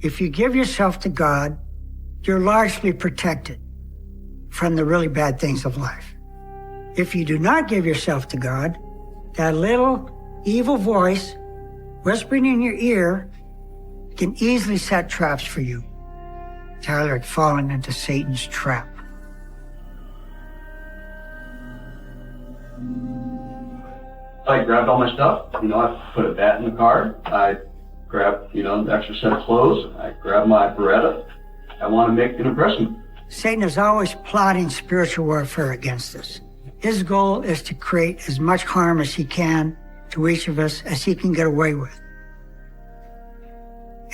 If you give yourself to God, you're largely protected from the really bad things of life. If you do not give yourself to God, that little evil voice whispering in your ear can easily set traps for you. Tyler had fallen into Satan's trap. I grabbed all my stuff. I put a bat in the car. I grabbed, an extra set of clothes. I grabbed my Beretta. I want to make an impression. Satan is always plotting spiritual warfare against us. His goal is to create as much harm as he can to each of us as he can get away with.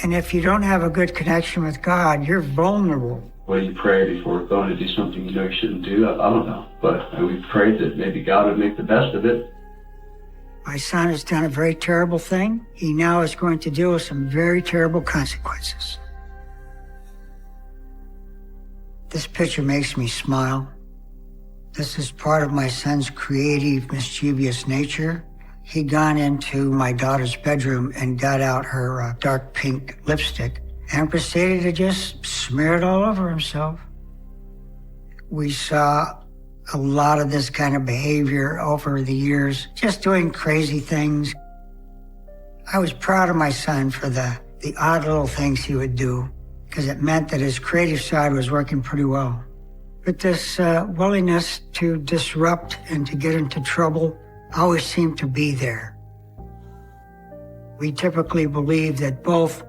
And if you don't have a good connection with God, you're vulnerable. Well, you pray before going to do something you shouldn't do. I don't know. But we prayed that maybe God would make the best of it. My son has done a very terrible thing. He now is going to deal with some very terrible consequences. This picture makes me smile. This is part of my son's creative, mischievous nature. He'd gone into my daughter's bedroom and got out her dark pink lipstick and proceeded to just smear it all over himself. We saw a lot of this kind of behavior over the years, just doing crazy things. I was proud of my son for the odd little things he would do, because it meant that his creative side was working pretty well. But this willingness to disrupt and to get into trouble always seemed to be there. We typically believe that both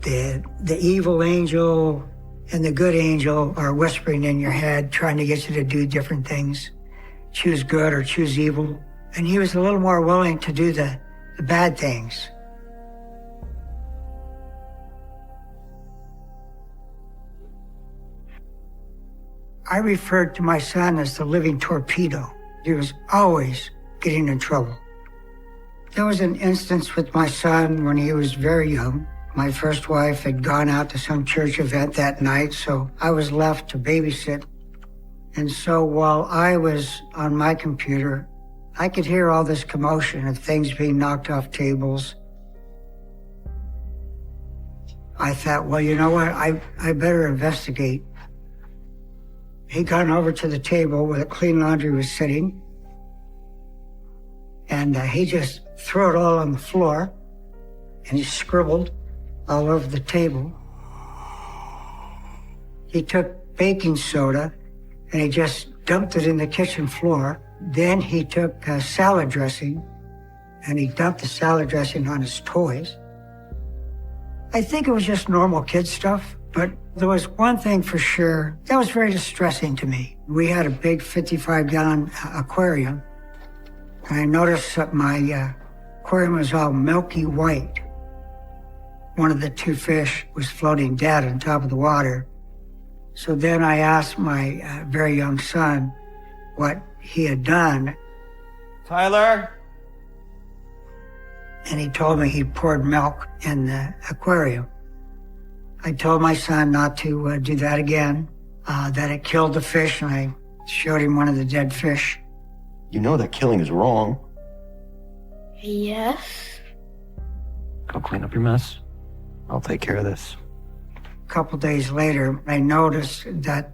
the evil angel and the good angel are whispering in your head, trying to get you to do different things, choose good or choose evil. And he was a little more willing to do the bad things. I referred to my son as the living torpedo. He was always getting in trouble. There was an instance with my son when he was very young. My first wife had gone out to some church event that night, so I was left to babysit. And so while I was on my computer, I could hear all this commotion of things being knocked off tables. I thought, well, you know what? I better investigate. He'd gone over to the table where the clean laundry was sitting, and he just threw it all on the floor, and he scribbled all over the table. He took baking soda, and he just dumped it in the kitchen floor. Then he took salad dressing, and he dumped the salad dressing on his toys. I think it was just normal kid stuff, but there was one thing for sure that was very distressing to me. We had a big 55-gallon aquarium, and I noticed that my aquarium was all milky white. One of the two fish was floating dead on top of the water. So then I asked my very young son what he had done. Tyler? And he told me he poured milk in the aquarium. I told my son not to do that again, that it killed the fish, and I showed him one of the dead fish. You know that killing is wrong. Yes. Go clean up your mess. I'll take care of this. A couple days later, I noticed that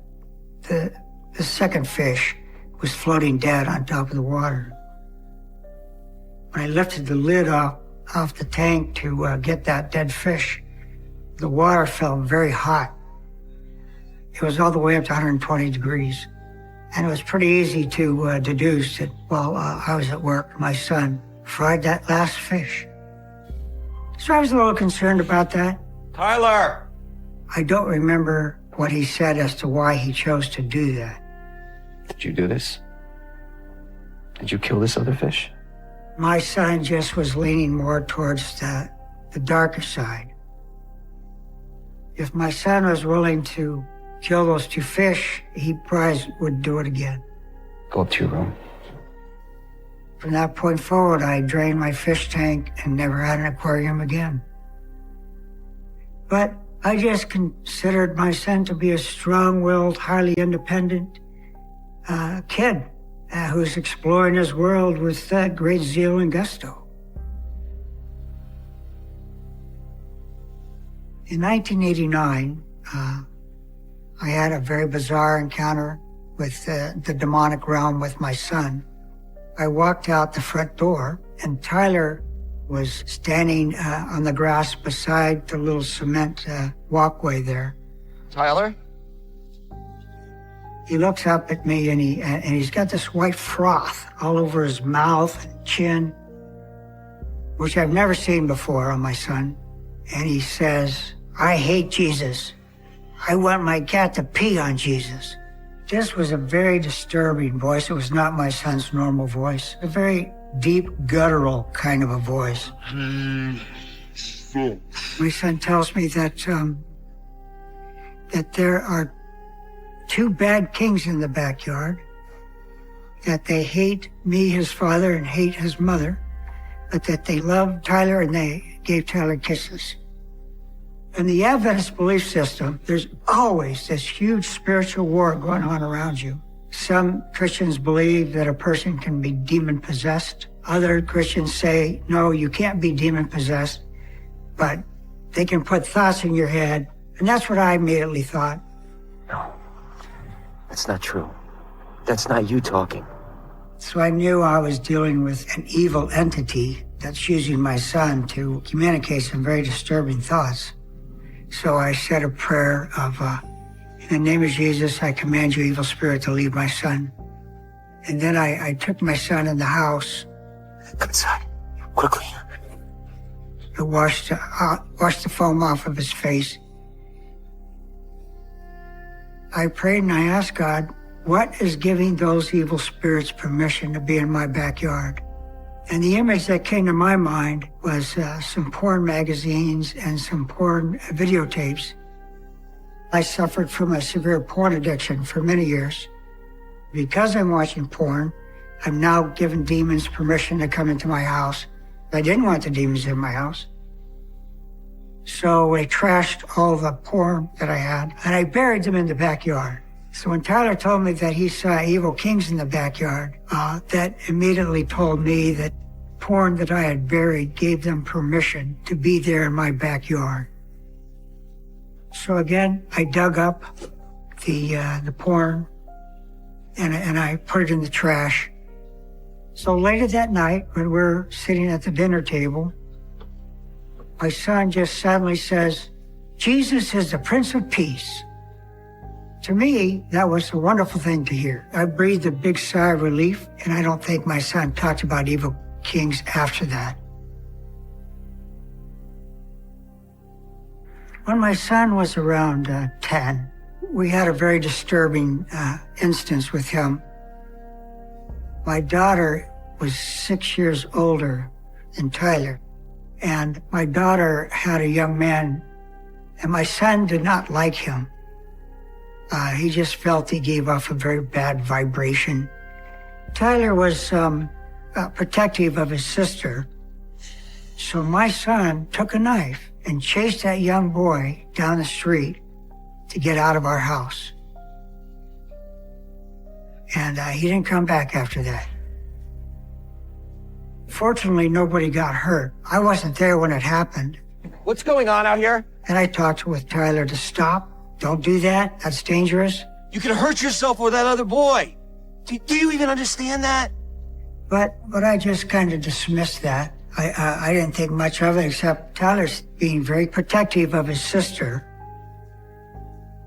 the second fish was floating dead on top of the water. When I lifted the lid off the tank to get that dead fish, the water felt very hot. It was all the way up to 120 degrees. And it was pretty easy to deduce that while I was at work, my son fried that last fish. So I was a little concerned about that. Tyler! I don't remember what he said as to why he chose to do that. Did you do this? Did you kill this other fish? My son just was leaning more towards the darker side. If my son was willing to kill those two fish, he probably would do it again. Go up to your room. From that point forward, I drained my fish tank and never had an aquarium again. But I just considered my son to be a strong-willed, highly independent kid who's exploring his world with great zeal and gusto. In 1989, I had a very bizarre encounter with the demonic realm with my son. I walked out the front door, and Tyler was standing on the grass beside the little cement walkway there. Tyler? He looks up at me, and he's got this white froth all over his mouth and chin, which I've never seen before on my son. And he says, "I hate Jesus. I want my cat to pee on Jesus." This was a very disturbing voice. It was not my son's normal voice. A very deep, guttural kind of a voice. My son tells me that there are two bad kings in the backyard, that they hate me, his father, and hate his mother, but that they love Tyler and they gave Tyler kisses. In the Adventist belief system, there's always this huge spiritual war going on around you. Some Christians believe that a person can be demon-possessed. Other Christians say, no, you can't be demon-possessed, but they can put thoughts in your head. And that's what I immediately thought. No, that's not true. That's not you talking. So I knew I was dealing with an evil entity that's using my son to communicate some very disturbing thoughts. So I said a prayer of, in the name of Jesus, I command you, evil spirit, to leave my son. And then I took my son in the house. Come inside, quickly. I washed the foam off of his face. I prayed and I asked God, what is giving those evil spirits permission to be in my backyard? And the image that came to my mind was some porn magazines and some porn videotapes. I suffered from a severe porn addiction for many years. Because I'm watching porn, I'm now giving demons permission to come into my house. I didn't want the demons in my house. So I trashed all the porn that I had, and I buried them in the backyard. So when Tyler told me that he saw evil kings in the backyard, that immediately told me that porn that I had buried gave them permission to be there in my backyard. So again, I dug up the porn and I put it in the trash. So later that night, when we're sitting at the dinner table, my son just suddenly says, "Jesus is the Prince of Peace." To me, that was a wonderful thing to hear. I breathed a big sigh of relief, and I don't think my son talked about evil kings after that. When my son was around 10, we had a very disturbing instance with him. My daughter was 6 years older than Tyler, and my daughter had a young man, and my son did not like him. He just felt he gave off a very bad vibration. Tyler was protective of his sister, so my son took a knife and chased that young boy down the street to get out of our house. And he didn't come back after that. Fortunately, nobody got hurt. I wasn't there when it happened. What's going on out here? And I talked with Tyler to stop. Don't do that. That's dangerous. You could hurt yourself or that other boy. Do you even understand that? But I just kind of dismissed that. I didn't think much of it, except Tyler's being very protective of his sister.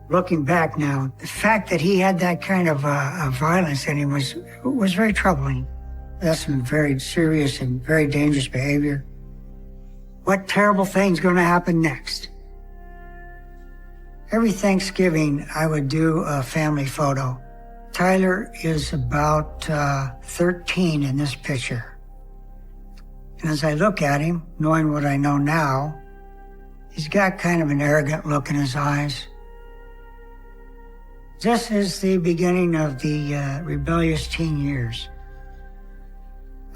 Looking back now, the fact that he had that kind of violence in him was very troubling. That's some very serious and very dangerous behavior. What terrible thing's going to happen next? Every Thanksgiving, I would do a family photo. Tyler is about 13 in this picture. And as I look at him, knowing what I know now, he's got kind of an arrogant look in his eyes. This is the beginning of the rebellious teen years.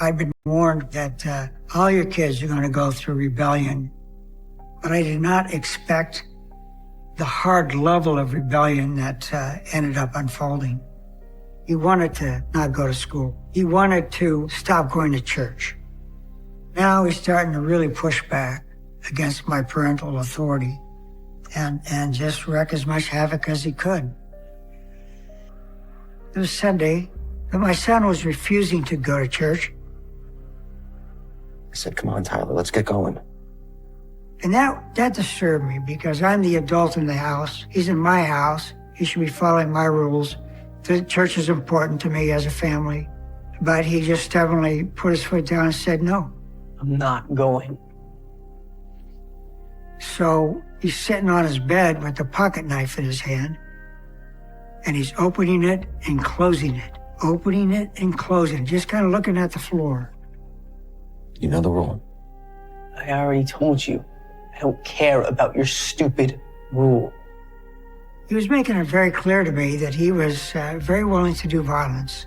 I've been warned that all your kids are going to go through rebellion, but I did not expect the hard level of rebellion that ended up unfolding. He wanted to not go to school. He wanted to stop going to church. Now he's starting to really push back against my parental authority. and just wreak as much havoc as he could. It was Sunday, but my son was refusing to go to church. I said, come on, Tyler, let's get going. And that disturbed me because I'm the adult in the house. He's in my house. He should be following my rules. The church is important to me as a family. But he just stubbornly put his foot down and said, no. I'm not going. So he's sitting on his bed with the pocket knife in his hand, and he's opening it and closing it, opening it and closing it, just kind of looking at the floor. You know the rule. I already told you. I don't care about your stupid rule. He was making it very clear to me that he was very willing to do violence.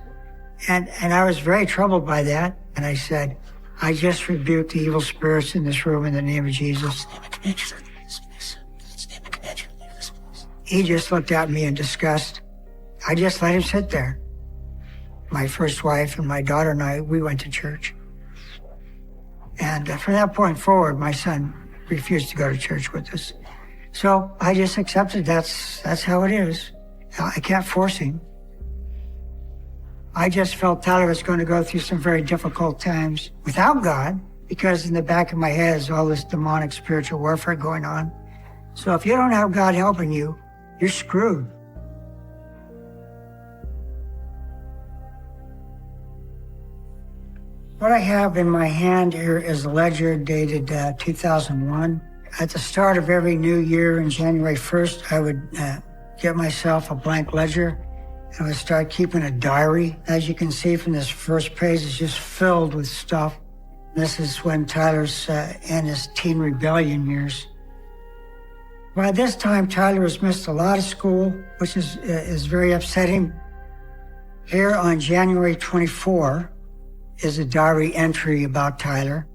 And I was very troubled by that. And I said, I just rebuke the evil spirits in this room in the name of Jesus. He just looked at me in disgust. I just let him sit there. My first wife and my daughter and I, we went to church. And from that point forward, my son refused to go to church with us. So I just accepted that's how it is. I can't force him. I just felt Tyler was going to go through some very difficult times without God, because in the back of my head is all this demonic spiritual warfare going on. So if you don't have God helping you, you're screwed. What I have in my hand here is a ledger dated 2001. At the start of every new year on January 1st, I would get myself a blank ledger and I would start keeping a diary. As you can see from this first page, it's just filled with stuff. This is when Tyler's in his teen rebellion years. By this time, Tyler has missed a lot of school, which is very upsetting. Here on January 24 is a diary entry about Tyler.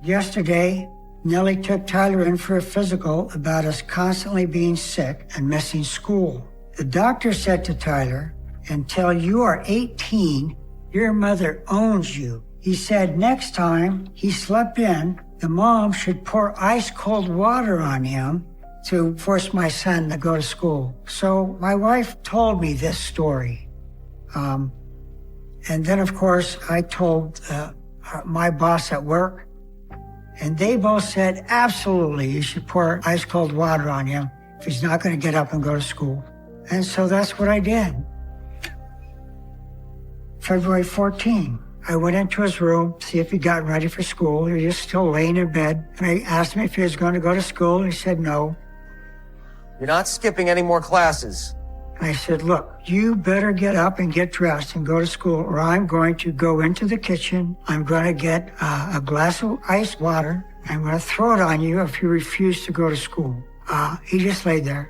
Yesterday, Nellie took Tyler in for a physical about us constantly being sick and missing school. The doctor said to Tyler, until you are 18, your mother owns you. He said next time he slept in, the mom should pour ice cold water on him to force my son to go to school. So my wife told me this story. And then, of course, I told my boss at work, and they both said, absolutely, you should pour ice cold water on him if he's not going to get up and go to school. And so that's what I did. February 14, I went into his room to see if he'd gotten ready for school. He was still laying in bed. And I asked him if he was going to go to school, and he said no. You're not skipping any more classes. And I said, look, you better get up and get dressed and go to school, or I'm going to go into the kitchen. I'm going to get a glass of ice water. I'm going to throw it on you if you refuse to go to school. He just laid there.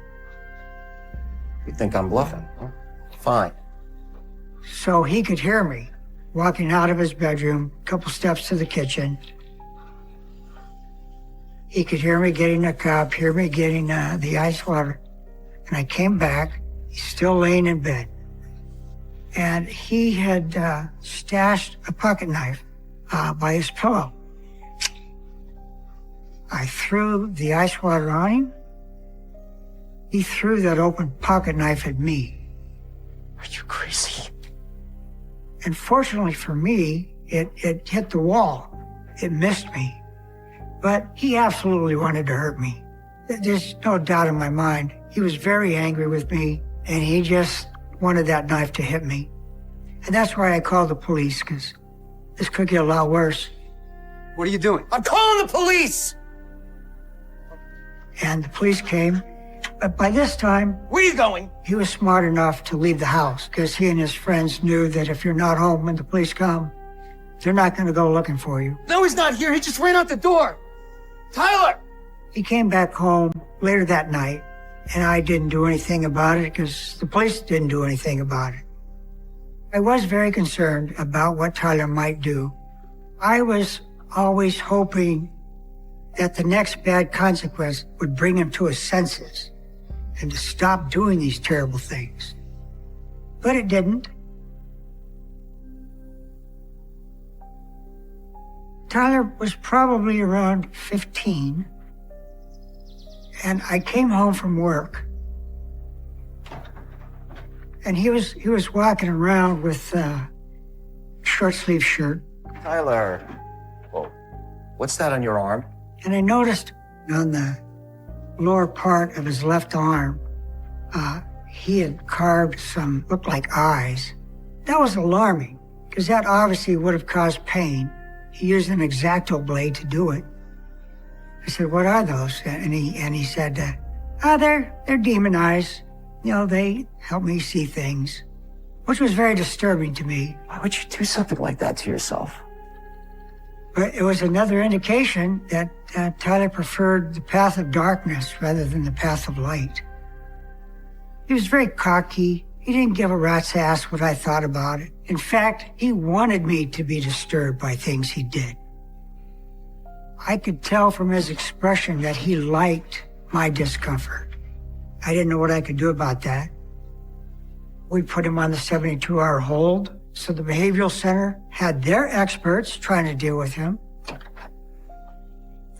You think I'm bluffing, huh? Fine. So he could hear me walking out of his bedroom, a couple steps to the kitchen. He could hear me getting a cup, hear me getting the ice water. And I came back. He's still laying in bed. And he had stashed a pocket knife by his pillow. I threw the ice water on him. He threw that open pocket knife at me. Are you crazy? And fortunately for me, it hit the wall. It missed me. But he absolutely wanted to hurt me. There's no doubt in my mind. He was very angry with me, and he just wanted that knife to hit me. And that's why I called the police, because this could get a lot worse. What are you doing? I'm calling the police! And the police came. But by this time, Where are you going? he was smart enough to leave the house, because he and his friends knew that if you're not home when the police come, they're not going to go looking for you. No, he's not here. He just ran out the door. Tyler! He came back home later that night, and I didn't do anything about it because the police didn't do anything about it. I was very concerned about what Tyler might do. I was always hoping that the next bad consequence would bring him to his senses and to stop doing these terrible things. But it didn't. Tyler was probably around 15. And And I came home from work, and he was walking around with a short sleeve shirt. Tyler. Whoa. What's that on your arm? And I noticed on the lower part of his left arm, he had carved some, looked like eyes. That was alarming, because that obviously would have caused pain. He used an X-Acto blade to do it. I said, what are those? And he said, they're demon eyes. You know, they help me see things, which was very disturbing to me. Why would you do something like that to yourself? But it was another indication that Tyler preferred the path of darkness rather than the path of light. He was very cocky. He didn't give a rat's ass what I thought about it. In fact, he wanted me to be disturbed by things he did. I could tell from his expression that he liked my discomfort. I didn't know what I could do about that. We put him on the 72-hour hold, so the behavioral center had their experts trying to deal with him.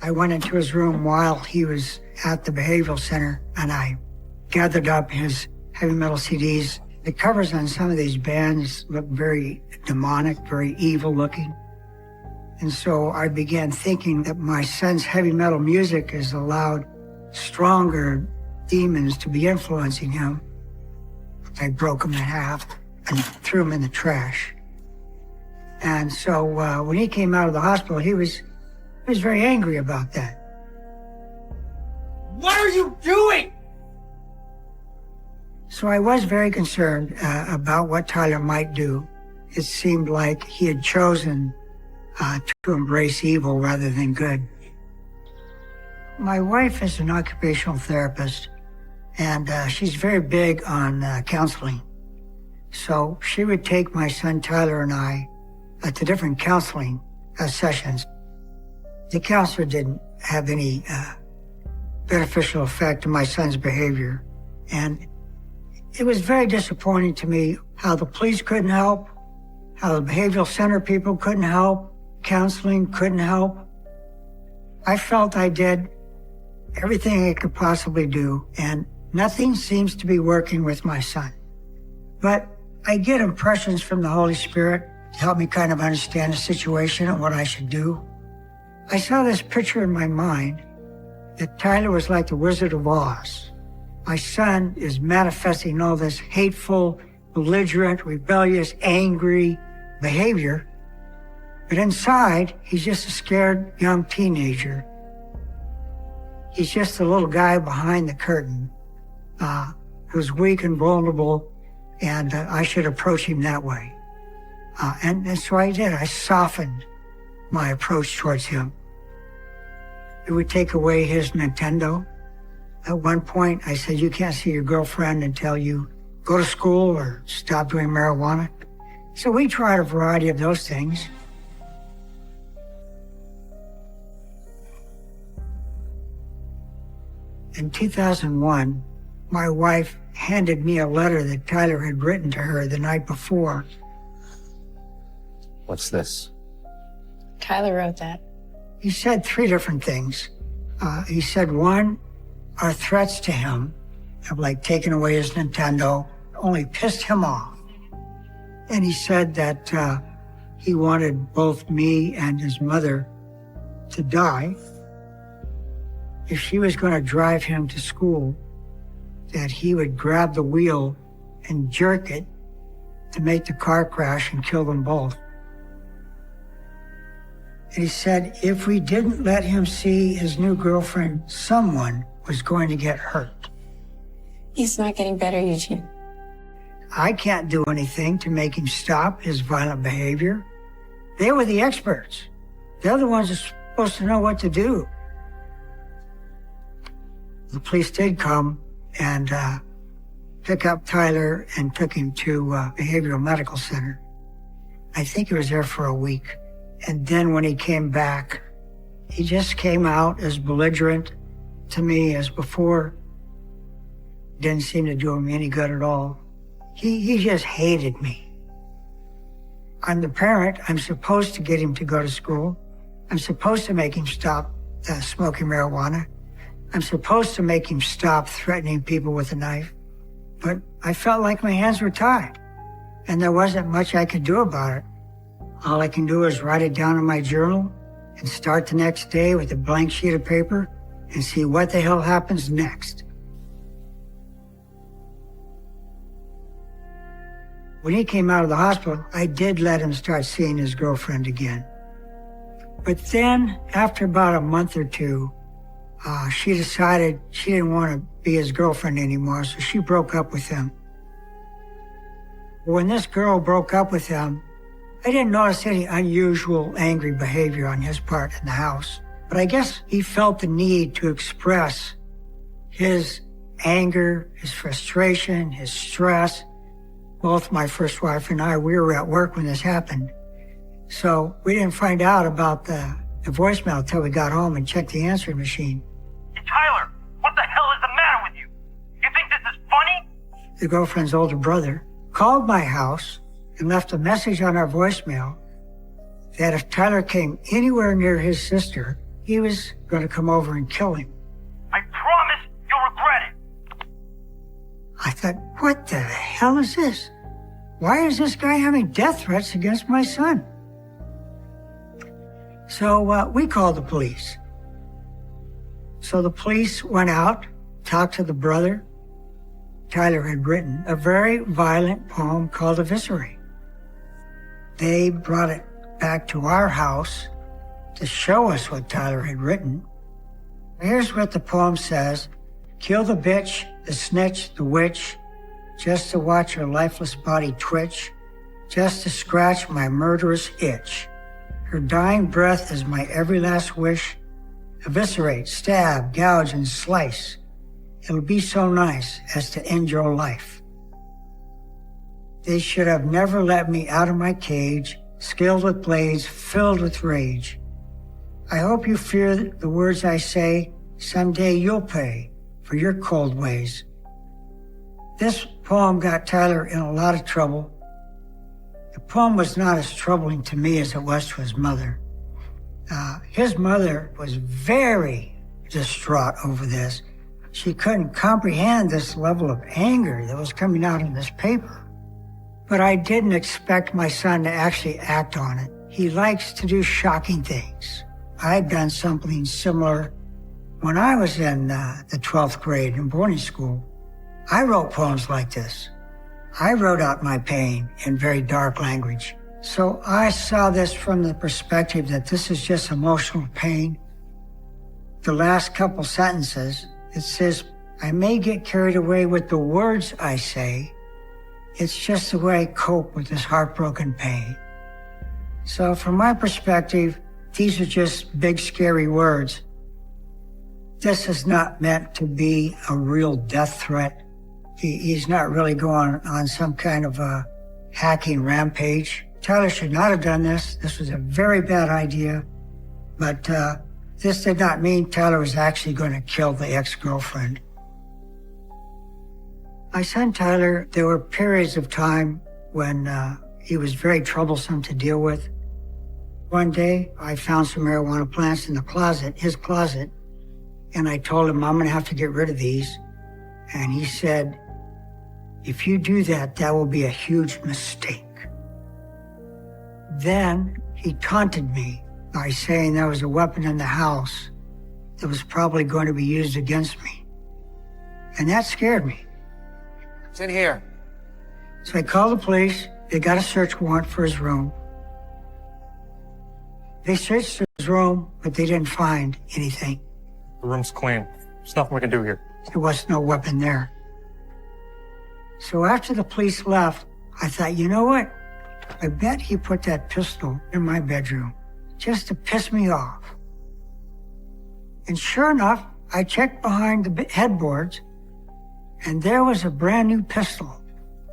I went into his room while he was at the behavioral center, and I gathered up his heavy metal CDs. The covers on some of these bands look very demonic, very evil looking. And so I began thinking that my son's heavy metal music has allowed stronger demons to be influencing him. I broke him in half and threw him in the trash. And so when he came out of the hospital, he was very angry about that. What are you doing? So I was very concerned about what Tyler might do. It seemed like he had chosen to embrace evil rather than good. My wife is an occupational therapist, and she's very big on counseling. So she would take my son Tyler and I to different counseling sessions. The counselor didn't have any beneficial effect on my son's behavior. And it was very disappointing to me how the police couldn't help, how the behavioral center people couldn't help, counseling couldn't help. I felt I did everything I could possibly do, and nothing seems to be working with my son. But I get impressions from the Holy Spirit to help me kind of understand the situation and what I should do. I saw this picture in my mind that Tyler was like the Wizard of Oz. My son is manifesting all this hateful, belligerent, rebellious, angry behavior, but inside, he's just a scared young teenager. He's just a little guy behind the curtain who's weak and vulnerable, and I should approach him that way. And so I did. I softened my approach towards him. It would take away his Nintendo. At one point, I said, you can't see your girlfriend until you go to school or stop doing marijuana. So we tried a variety of those things. In 2001, my wife handed me a letter that Tyler had written to her the night before. What's this? Tyler wrote that. He said three different things. He said, one, our threats to him of like taking away his Nintendo only pissed him off. And he said that he wanted both me and his mother to die. If she was going to drive him to school, that he would grab the wheel and jerk it to make the car crash and kill them both. And he said if we didn't let him see his new girlfriend, someone was going to get hurt. He's not getting better, Eugene. I can't do anything to make him stop his violent behavior. They were the experts. They're the ones that are supposed to know what to do. The police did come and pick up Tyler and took him to Behavioral Medical Center. I think he was there for a week. And then when he came back, he just came out as belligerent to me as before. Didn't seem to do him any good at all. He just hated me. I'm the parent. I'm supposed to get him to go to school. I'm supposed to make him stop smoking marijuana. I'm supposed to make him stop threatening people with a knife, but I felt like my hands were tied, and there wasn't much I could do about it. All I can do is write it down in my journal and start the next day with a blank sheet of paper and see what the hell happens next. When he came out of the hospital, I did let him start seeing his girlfriend again. But then, after about a month or two, she decided she didn't want to be his girlfriend anymore, so she broke up with him. When this girl broke up with him, I didn't notice any unusual angry behavior on his part in the house, but I guess he felt the need to express his anger, his frustration, his stress. Both my first wife and I, we were at work when this happened. So we didn't find out about the voicemail until we got home and checked the answering machine. Hey, Tyler, what the hell is the matter with you? You think this is funny? The girlfriend's older brother called my house and left a message on our voicemail that if Tyler came anywhere near his sister, he was going to come over and kill him. I promise you'll regret it. I thought, what the hell is this? Why is this guy having death threats against my son? So we called the police. So the police went out, talked to the brother. Tyler had written a very violent poem called Eviscerate. They brought it back to our house to show us what Tyler had written. Here's what the poem says. Kill the bitch, the snitch, the witch, just to watch her lifeless body twitch, just to scratch my murderous itch. Her dying breath is my every last wish. Eviscerate, stab, gouge, and slice. It'll be so nice as to end your life. They should have never let me out of my cage, skilled with blades, filled with rage. I hope you fear the words I say. Someday you'll pay for your cold ways. This poem got Tyler in a lot of trouble. The poem was not as troubling to me as it was to his mother. His mother was very distraught over this. She couldn't comprehend this level of anger that was coming out in this paper. But I didn't expect my son to actually act on it. He likes to do shocking things. I had done something similar when I was in the 12th grade in boarding school. I wrote poems like this. I wrote out my pain in very dark language. So I saw this from the perspective that this is just emotional pain. The last couple sentences, it says, I may get carried away with the words I say. It's just the way I cope with this heartbroken pain. So from my perspective, these are just big, scary words. This is not meant to be a real death threat. He's not really going on some kind of a hacking rampage. Tyler should not have done this. This was a very bad idea. But this did not mean Tyler was actually going to kill the ex-girlfriend. My son Tyler, there were periods of time when he was very troublesome to deal with. One day, I found some marijuana plants in the closet, his closet, and I told him, I'm going to have to get rid of these. And he said, if you do that, that will be a huge mistake. Then he taunted me by saying there was a weapon in the house that was probably going to be used against me. And that scared me. It's in here. So I called the police. They got a search warrant for his room. They searched his room, but they didn't find anything. The room's clean. There's nothing we can do here. There was no weapon there. So after the police left, I thought, you know what? I bet he put that pistol in my bedroom just to piss me off. And sure enough, I checked behind the headboards, and there was a brand new pistol.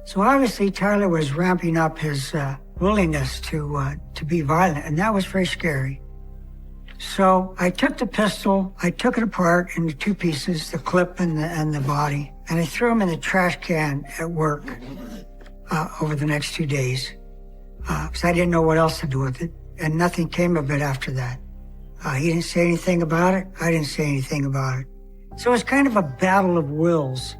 So obviously Tyler was ramping up his willingness to be violent, and that was very scary. So I took the pistol, I took it apart into two pieces, the clip and the body, and I threw them in the trash can at work over the next 2 days, because I didn't know what else to do with it, and nothing came of it after that. He didn't say anything about it. I didn't say anything about it. So it was kind of a battle of wills.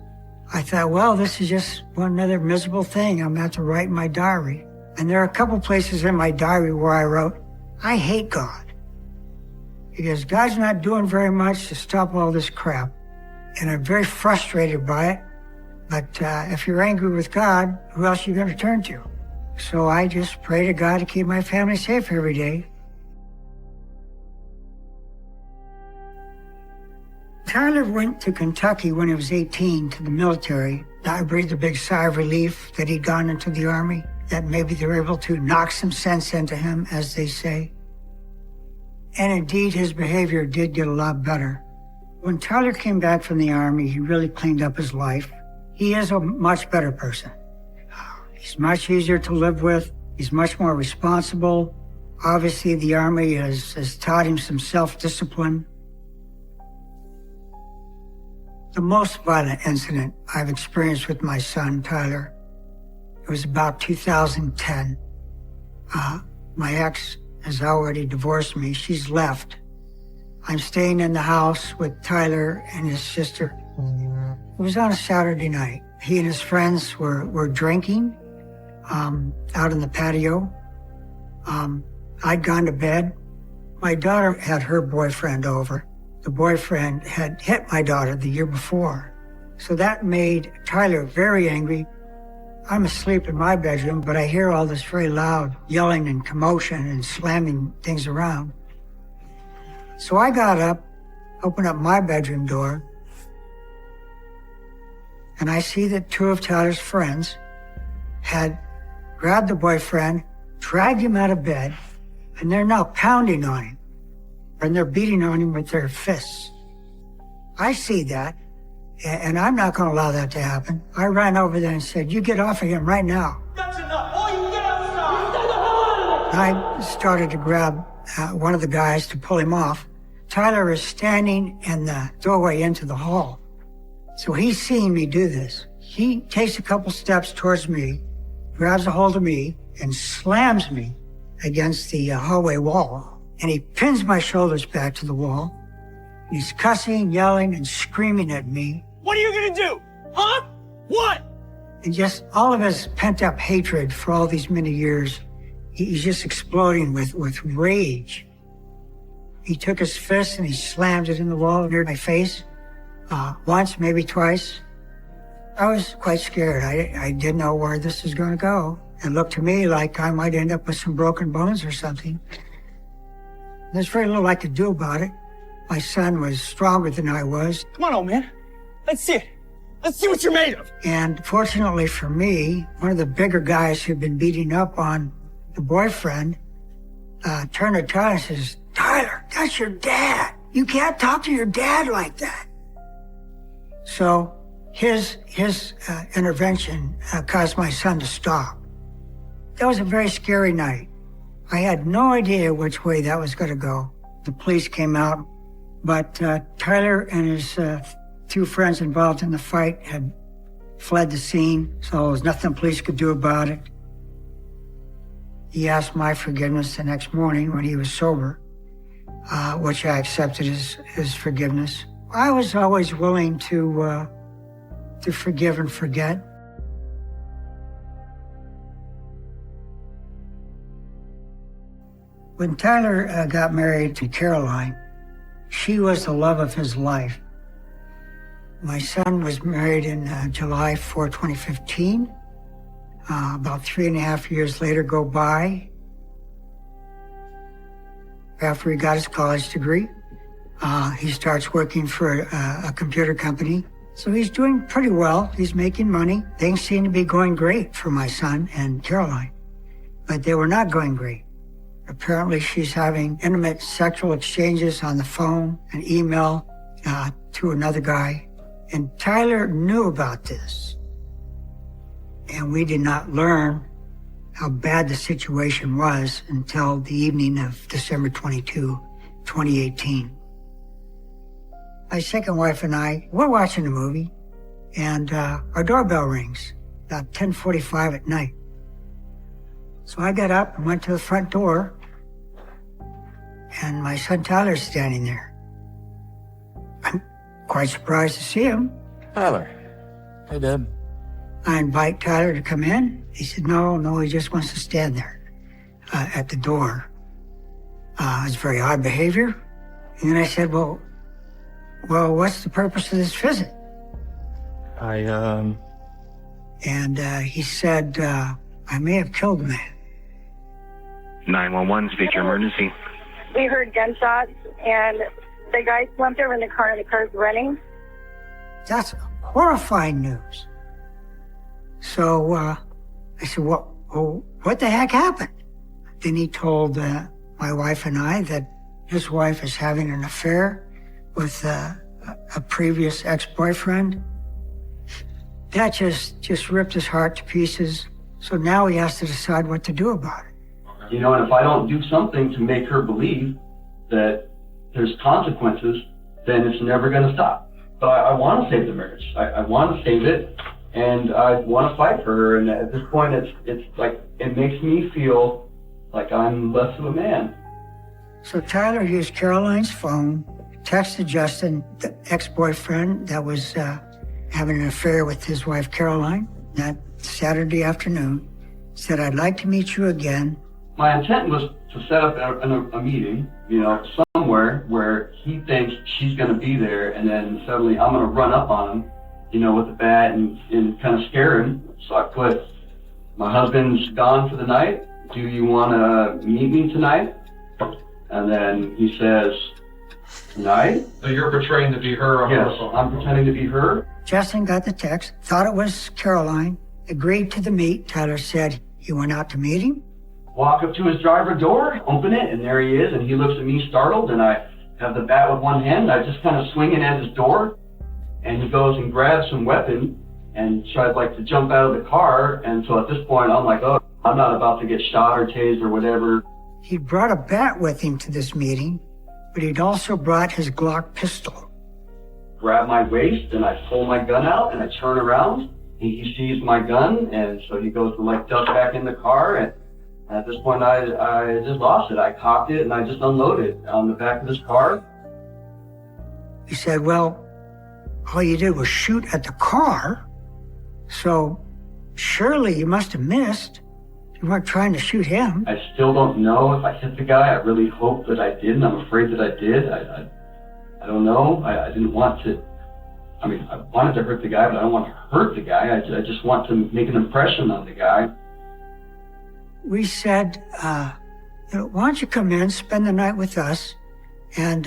I thought, well, this is just one another miserable thing I'm gonna have to write in my diary. And there are a couple places in my diary where I wrote, I hate God. Because God's not doing very much to stop all this crap. And I'm very frustrated by it. But if you're angry with God, who else are you gonna turn to? So I just pray to God to keep my family safe every day. Tyler went to Kentucky when he was 18 to the military. I breathed a big sigh of relief that he'd gone into the Army, that maybe they were able to knock some sense into him, as they say. And indeed, his behavior did get a lot better. When Tyler came back from the Army, he really cleaned up his life. He is a much better person. He's much easier to live with. He's much more responsible. Obviously, the Army has taught him some self-discipline. The most violent incident I've experienced with my son, Tyler, it was about 2010. My ex has already divorced me. She's left. I'm staying in the house with Tyler and his sister. It was on a Saturday night. He and his friends were drinking out in the patio. I'd gone to bed. My daughter had her boyfriend over. The boyfriend had hit my daughter the year before. So that made Tyler very angry. I'm asleep in my bedroom, but I hear all this very loud yelling and commotion and slamming things around. So I got up, opened up my bedroom door, and I see that two of Tyler's friends had grabbed the boyfriend, dragged him out of bed, and they're now pounding on him. And they're beating on him with their fists. I see that, and I'm not going to allow that to happen. I ran over there and said, you get off of him right now. That's enough. Oh, you get outside. Get the hell out of there. I started to grab one of the guys to pull him off. Tyler is standing in the doorway into the hall. So he's seeing me do this. He takes a couple steps towards me, grabs a hold of me, and slams me against the hallway wall. And he pins my shoulders back to the wall. He's cussing, yelling, and screaming at me. What are you gonna do? Huh? What? And just all of his pent-up hatred for all these many years, he's just exploding with rage. He took his fist and he slammed it in the wall near my face. Once, maybe twice. I was quite scared. I didn't know where this was going to go. It looked to me like I might end up with some broken bones or something. There's very little I could do about it. My son was stronger than I was. Come on, old man. Let's see it. Let's see what you're made of. And fortunately for me, one of the bigger guys who'd been beating up on the boyfriend turned to Tyler and says, Tyler, that's your dad. You can't talk to your dad like that. So his intervention caused my son to stop. That was a very scary night. I had no idea which way that was going to go. The police came out, but Tyler and his two friends involved in the fight had fled the scene, so there was nothing the police could do about it. He asked my forgiveness the next morning when he was sober, which I accepted his forgiveness. I was always willing to forgive and forget. When Tyler got married to Caroline, she was the love of his life. My son was married in July 4, 2015. About 3.5 years later go by. After he got his college degree, he starts working for a computer company. So he's doing pretty well. He's making money. Things seem to be going great for my son and Caroline, but they were not going great. Apparently, she's having intimate sexual exchanges on the phone and email to another guy. And Tyler knew about this. And we did not learn how bad the situation was until the evening of December 22, 2018. My second wife and I, we're watching a movie, and our doorbell rings about 10:45 at night. So I got up and went to the front door, and my son Tyler's standing there. quite surprised to see him. Tyler. Hey, Dad. I invite Tyler to come in. He said, no, he just wants to stand there at the door. It's very odd behavior. And then I said, well, what's the purpose of this visit? And he said, I may have killed a man. 911, state your emergency. We heard gunshots, and the guy slumped over in the car, and the car's running. That's horrifying news. So I said, what the heck happened? Then he told my wife and I that his wife is having an affair with a previous ex-boyfriend. That just ripped his heart to pieces. So now he has to decide what to do about it. You know, and if I don't do something to make her believe that there's consequences, then it's never going to stop. So I want to save the marriage. I want to save it, and I want to fight for her. And at this point, it's like, it makes me feel like I'm less of a man. So Tyler used Caroline's phone, texted Justin, the ex-boyfriend that was having an affair with his wife, Caroline, that Saturday afternoon, said, I'd like to meet you again. My intent was to set up a meeting, you know, somewhere where he thinks she's going to be there, and then suddenly I'm going to run up on him, you know, with a bat and kind of scare him. So I put, my husband's gone for the night. Do you want to meet me tonight? And then he says, tonight? So you're portraying to be her on Yes, the phone? I'm pretending to be her. Justin got the text, thought it was Caroline, agreed to the meet. Tyler said he went out to meet him. Walk up to his driver door, open it, and there he is, and he looks at me startled, and I have the bat with one hand, and I just kind of swing it at his door, and he goes and grabs some weapon and tries like to jump out of the car, and so at this point I'm like, oh, I'm not about to get shot or tased or whatever. He'd brought a bat with him to this meeting, but he'd also brought his Glock pistol. Grab my waist, and I pull my gun out, and I turn around, and he sees my gun, and so he goes to like duck back in the car, and at this point I just lost it. I cocked it, and I just unloaded on the back of his car. He said, well, all you did was shoot at the car, so surely you must have missed. You weren't trying to shoot him. I still don't know if I hit the guy. I really hope that I didn't. I'm afraid that I did. I don't know. I didn't want to. I mean, I wanted to hurt the guy, but I don't want to hurt the guy. I just want to make an impression on the guy. We said, why don't you come in, spend the night with us, and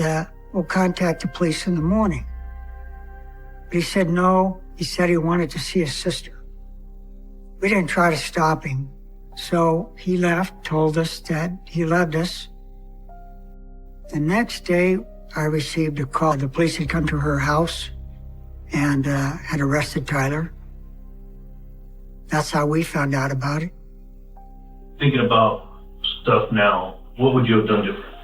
we'll contact the police in the morning. But he said no. He said he wanted to see his sister. We didn't try to stop him. So he left, told us that he loved us. The next day, I received a call. The police had come to her house and had arrested Tyler. That's how we found out about it. Thinking about stuff now, what would you have done different?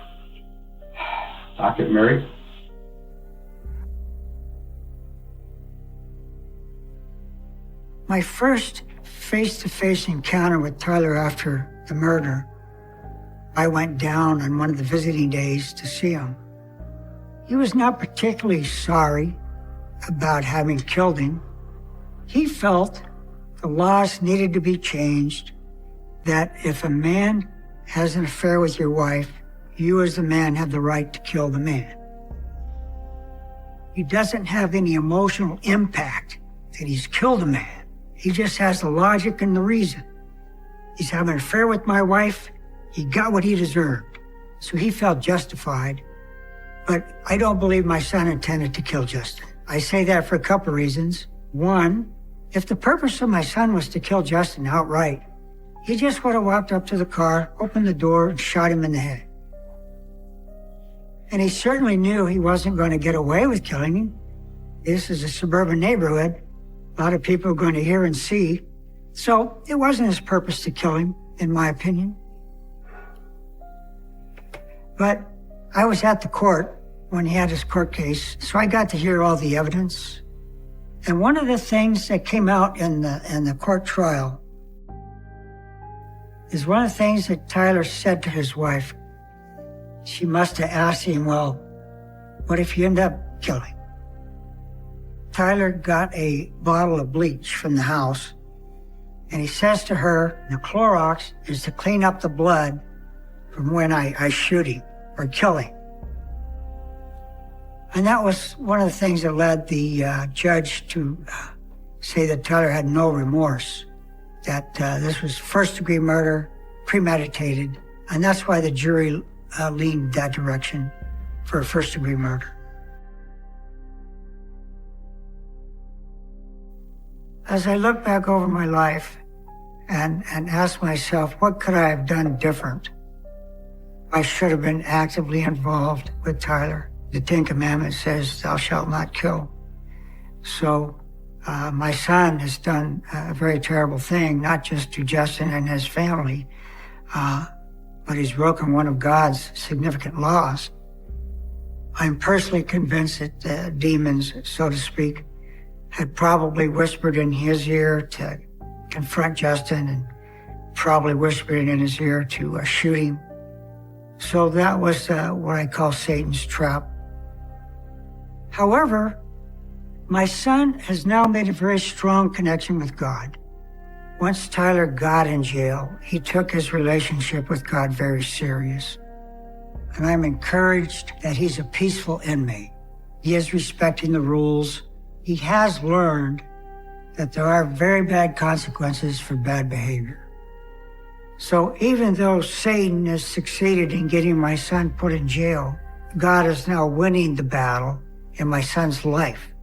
Not get married. My first face-to-face encounter with Tyler after the murder, I went down on one of the visiting days to see him. He was not particularly sorry about having killed him. He felt the laws needed to be changed, that if a man has an affair with your wife, you as the man have the right to kill the man. He doesn't have any emotional impact that he's killed a man. He just has the logic and the reason. He's having an affair with my wife. He got what he deserved. So he felt justified. But I don't believe my son intended to kill Justin. I say that for a couple of reasons. One, if the purpose of my son was to kill Justin outright, he just would have walked up to the car, opened the door, and shot him in the head. And he certainly knew he wasn't going to get away with killing him. This is a suburban neighborhood. A lot of people are going to hear and see. So it wasn't his purpose to kill him, in my opinion. But I was at the court when he had his court case, so I got to hear all the evidence. And one of the things that came out in the court trial is one of the things that Tyler said to his wife. She must have asked him, well, what if you end up killing? Tyler got a bottle of bleach from the house, and he says to her, the Clorox is to clean up the blood from when I shoot him or kill him. And that was one of the things that led the judge to say that Tyler had no remorse, that this was first-degree murder, premeditated, and that's why the jury leaned that direction for first-degree murder. As I look back over my life and ask myself, what could I have done different? I should have been actively involved with Tyler. The Ten Commandments says, thou shalt not kill. So my son has done a very terrible thing, not just to Justin and his family, but he's broken one of God's significant laws. I'm personally convinced that the demons, so to speak, had probably whispered in his ear to confront Justin and probably whispered in his ear to shoot him. So that was what I call Satan's trap. However, my son has now made a very strong connection with God. Once Tyler got in jail, he took his relationship with God very serious. And I'm encouraged that he's a peaceful inmate. He is respecting the rules. He has learned that there are very bad consequences for bad behavior. So even though Satan has succeeded in getting my son put in jail, God is now winning the battle in my son's life.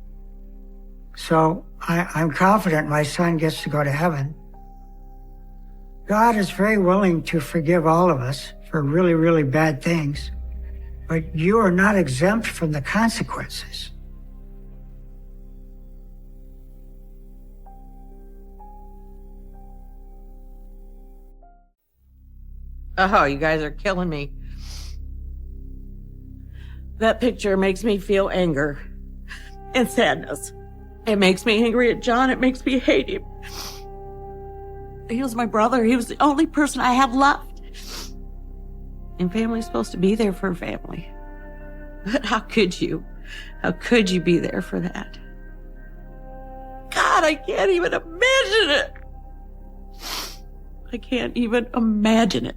So I'm confident my son gets to go to heaven. God is very willing to forgive all of us for really, really bad things, but you are not exempt from the consequences. Oh, you guys are killing me. That picture makes me feel anger and sadness. It makes me angry at John. It makes me hate him. He was my brother. He was the only person I have left. And family's supposed to be there for family. But how could you? How could you be there for that? God, I can't even imagine it. I can't even imagine it.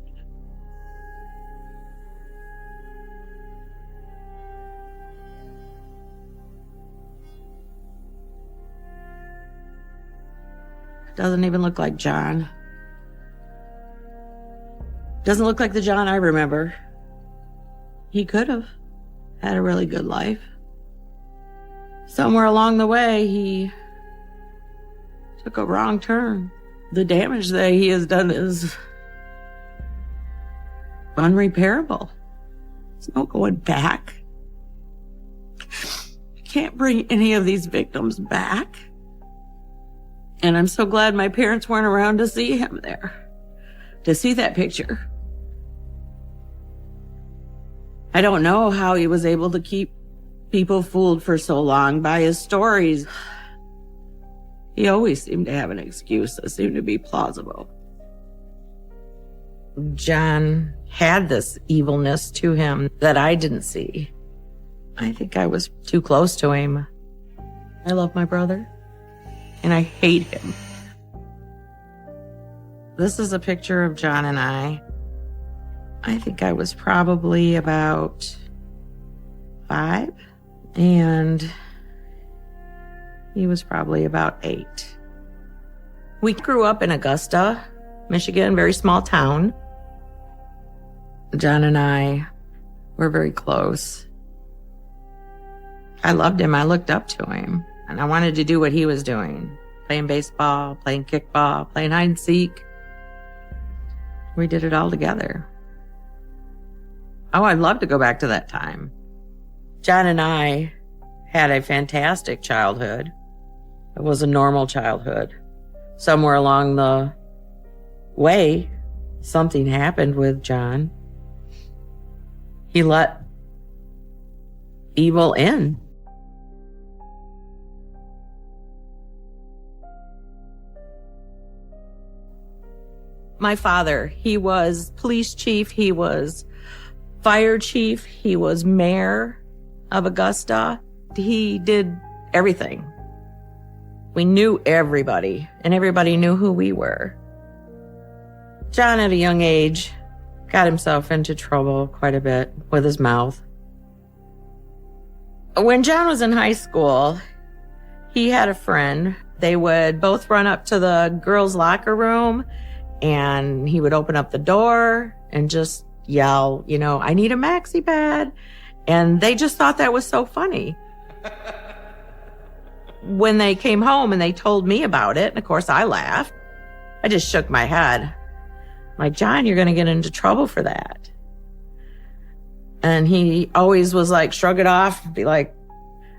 Doesn't even look like John. Doesn't look like the John I remember. He could have had a really good life. Somewhere along the way, he took a wrong turn. The damage that he has done is unrepairable. There's no going back. You can't bring any of these victims back. And I'm so glad my parents weren't around to see him there, to see that picture. I don't know how he was able to keep people fooled for so long by his stories. He always seemed to have an excuse that seemed to be plausible. John had this evilness to him that I didn't see. I think I was too close to him. I love my brother. And I hate him. This is a picture of John and I. I think I was probably about 5, and he was probably about 8. We grew up in Augusta, Michigan, very small town. John and I were very close. I loved him. I looked up to him. And I wanted to do what he was doing. Playing baseball, playing kickball, playing hide and seek. We did it all together. Oh, I'd love to go back to that time. John and I had a fantastic childhood. It was a normal childhood. Somewhere along the way, something happened with John. He let evil in. My father, he was police chief, he was fire chief, he was mayor of Augusta. He did everything. We knew everybody, and everybody knew who we were. John, at a young age, got himself into trouble quite a bit with his mouth. When John was in high school, he had a friend. They would both run up to the girls' locker room, and he would open up the door and just yell, I need a maxi pad. And they just thought that was so funny. When they came home and they told me about it, and of course I laughed, I just shook my head. I'm like, John, you're going to get into trouble for that. And he always was like, shrug it off, be like,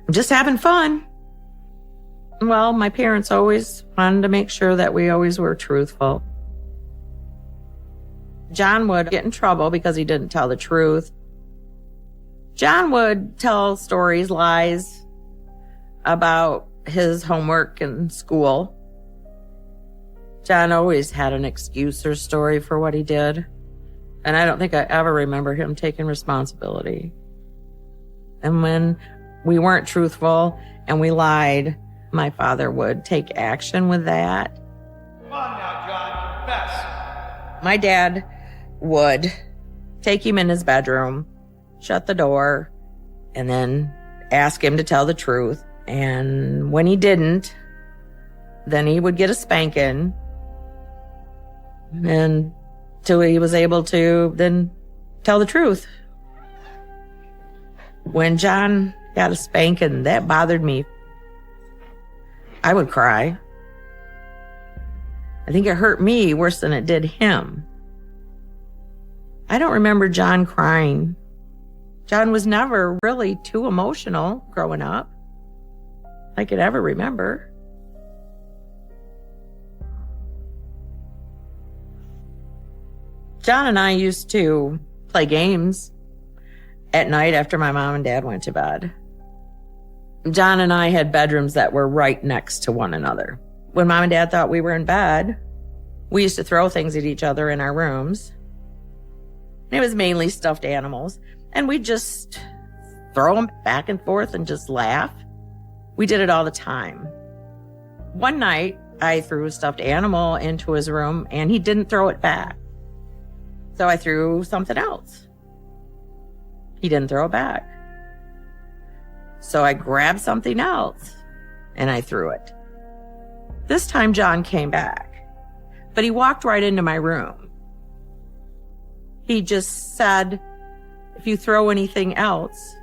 I'm just having fun. Well, my parents always wanted to make sure that we always were truthful. John would get in trouble because he didn't tell the truth. John would tell stories, lies about his homework in school. John always had an excuse or story for what he did. And I don't think I ever remember him taking responsibility. And when we weren't truthful and we lied, my father would take action with that. Come on now, John, confess. My dad would take him in his bedroom, shut the door, and then ask him to tell the truth. And when he didn't, then he would get a spanking. And till he was able to then tell the truth. When John got a spanking, that bothered me. I would cry. I think it hurt me worse than it did him. I don't remember John crying. John was never really too emotional growing up. I could ever remember. John and I used to play games at night after my mom and dad went to bed. John and I had bedrooms that were right next to one another. When mom and dad thought we were in bed, we used to throw things at each other in our rooms. It was mainly stuffed animals, and we'd just throw them back and forth and just laugh. We did it all the time. One night, I threw a stuffed animal into his room, and he didn't throw it back. So I threw something else. He didn't throw it back. So I grabbed something else, and I threw it. This time, John came back, but he walked right into my room. He just said, if you throw anything else,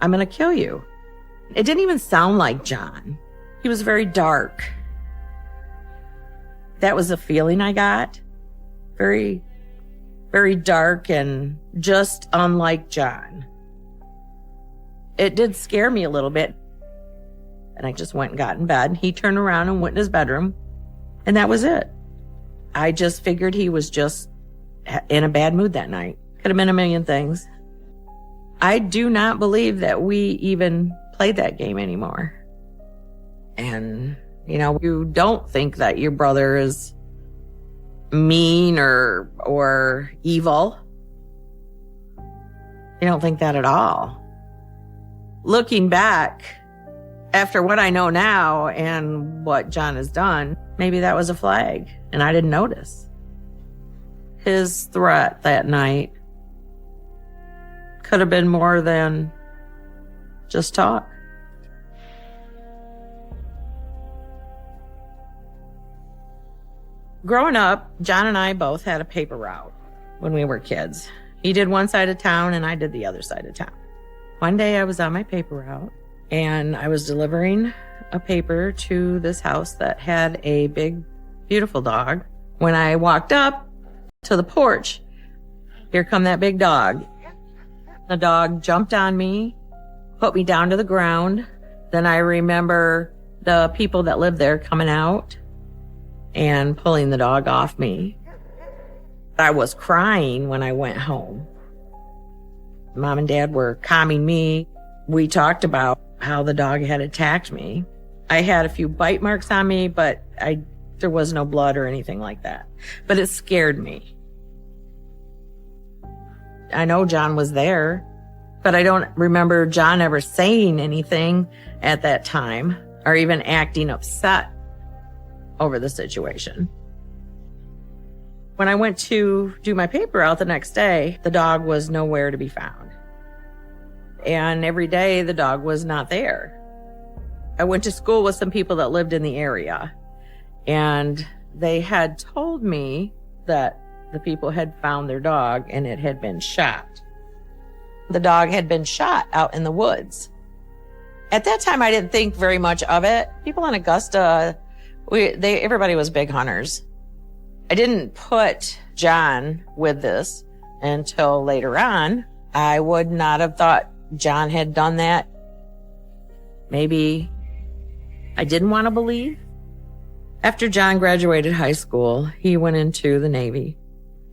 I'm going to kill you. It didn't even sound like John. He was very dark. That was the feeling I got. Very, very dark and just unlike John. It did scare me a little bit. And I just went and got in bed. He turned around and went in his bedroom. And that was it. I just figured he was just in a bad mood that night. Could have been a million things. I do not believe that we even played that game anymore. And, you don't think that your brother is mean or evil. You don't think that at all. Looking back, after what I know now and what John has done, maybe that was a flag, and I didn't notice. His threat that night could have been more than just talk. Growing up, John and I both had a paper route when we were kids. He did one side of town and I did the other side of town. One day I was on my paper route and I was delivering a paper to this house that had a big, beautiful dog. When I walked up to the porch, here come that big dog. The dog jumped on me, put me down to the ground. Then I remember the people that lived there coming out and pulling the dog off me. I was crying when I went home. Mom and Dad were calming me. We talked about how the dog had attacked me. I had a few bite marks on me, but there was no blood or anything like that. But it scared me. I know John was there, but I don't remember John ever saying anything at that time. or even acting upset over the situation. When I went to do my paper out the next day, the dog was nowhere to be found. And every day the dog was not there. I went to school with some people that lived in the area, and they had told me that the people had found their dog and it had been shot. The dog had been shot out in the woods. At that time, I didn't think very much of it. People in Augusta, everybody was big hunters. I didn't put John with this until later on. I would not have thought John had done that. Maybe I didn't want to believe. After John graduated high school, he went into the Navy.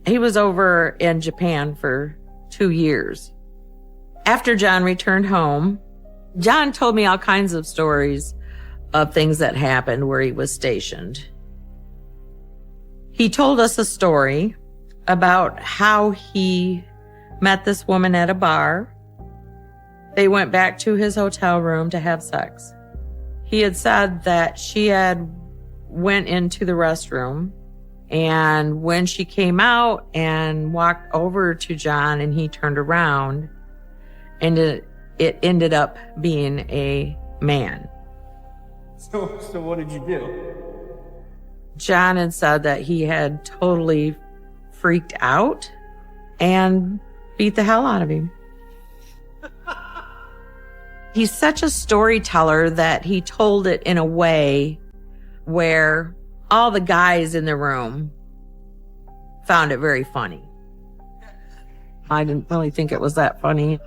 He was over in Japan for 2 years. After John returned home, John told me all kinds of stories of things that happened where he was stationed. He told us a story about how he met this woman at a bar. They went back to his hotel room to have sex. He had said that she had went into the restroom, and when she came out and walked over to John and he turned around, and it ended up being a man. So what did you do? John had said that he had totally freaked out and beat the hell out of him. He's such a storyteller that he told it in a way where all the guys in the room found it very funny. I didn't really think it was that funny.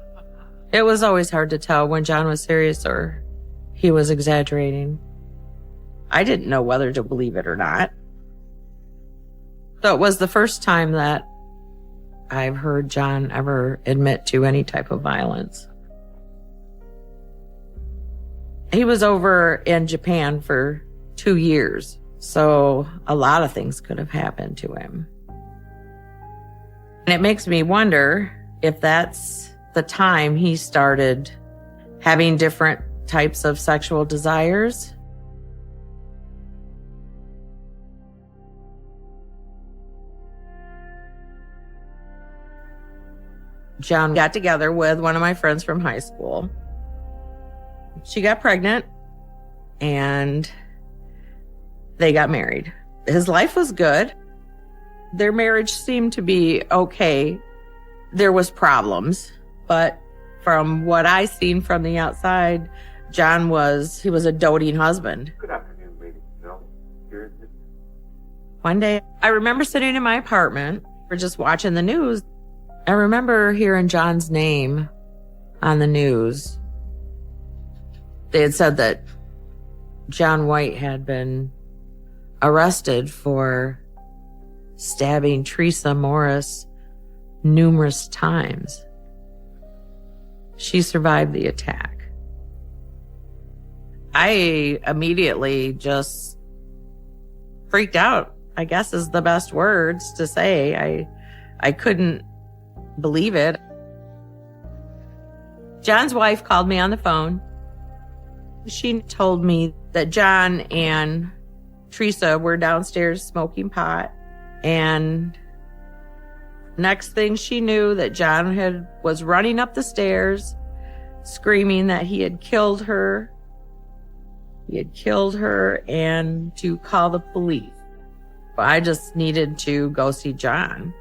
It was always hard to tell when John was serious or he was exaggerating. I didn't know whether to believe it or not. So it was the first time that I've heard John ever admit to any type of violence. He was over in Japan for 2 years, so a lot of things could have happened to him. And it makes me wonder if that's the time he started having different types of sexual desires. John got together with one of my friends from high school. She got pregnant and they got married. His life was good. Their marriage seemed to be okay. There was problems, but from what I seen from the outside, John was a doting husband. Good afternoon, ladies and gentlemen. One day, I remember sitting in my apartment, or just watching the news. I remember hearing John's name on the news. They had said that John White had been arrested for stabbing Teresa Morris numerous times. She survived the attack. I immediately just freaked out, I guess is the best words to say. I couldn't believe it. John's wife called me on the phone. She told me that John and Teresa were downstairs smoking pot, and next thing she knew that John was running up the stairs screaming that he had killed her. He had killed her and to call the police. I just needed to go see John.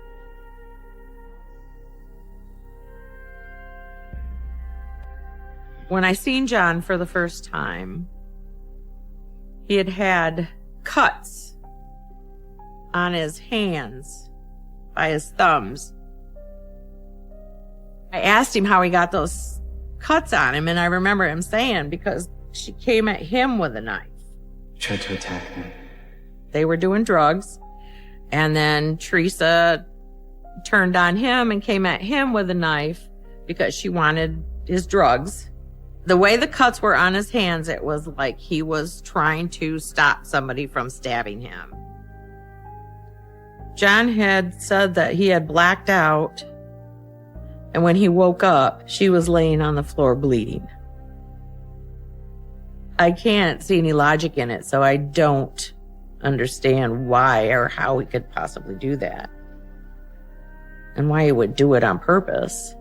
When I seen John for the first time, he had had cuts on his hands by his thumbs. I asked him how he got those cuts on him, and I remember him saying because she came at him with a knife. Tried to attack me. They were doing drugs, and then Teresa turned on him and came at him with a knife because she wanted his drugs. The way the cuts were on his hands, it was like he was trying to stop somebody from stabbing him. John had said that he had blacked out, and when he woke up, she was laying on the floor bleeding. I can't see any logic in it, so I don't understand why or how he could possibly do that. And why he would do it on purpose.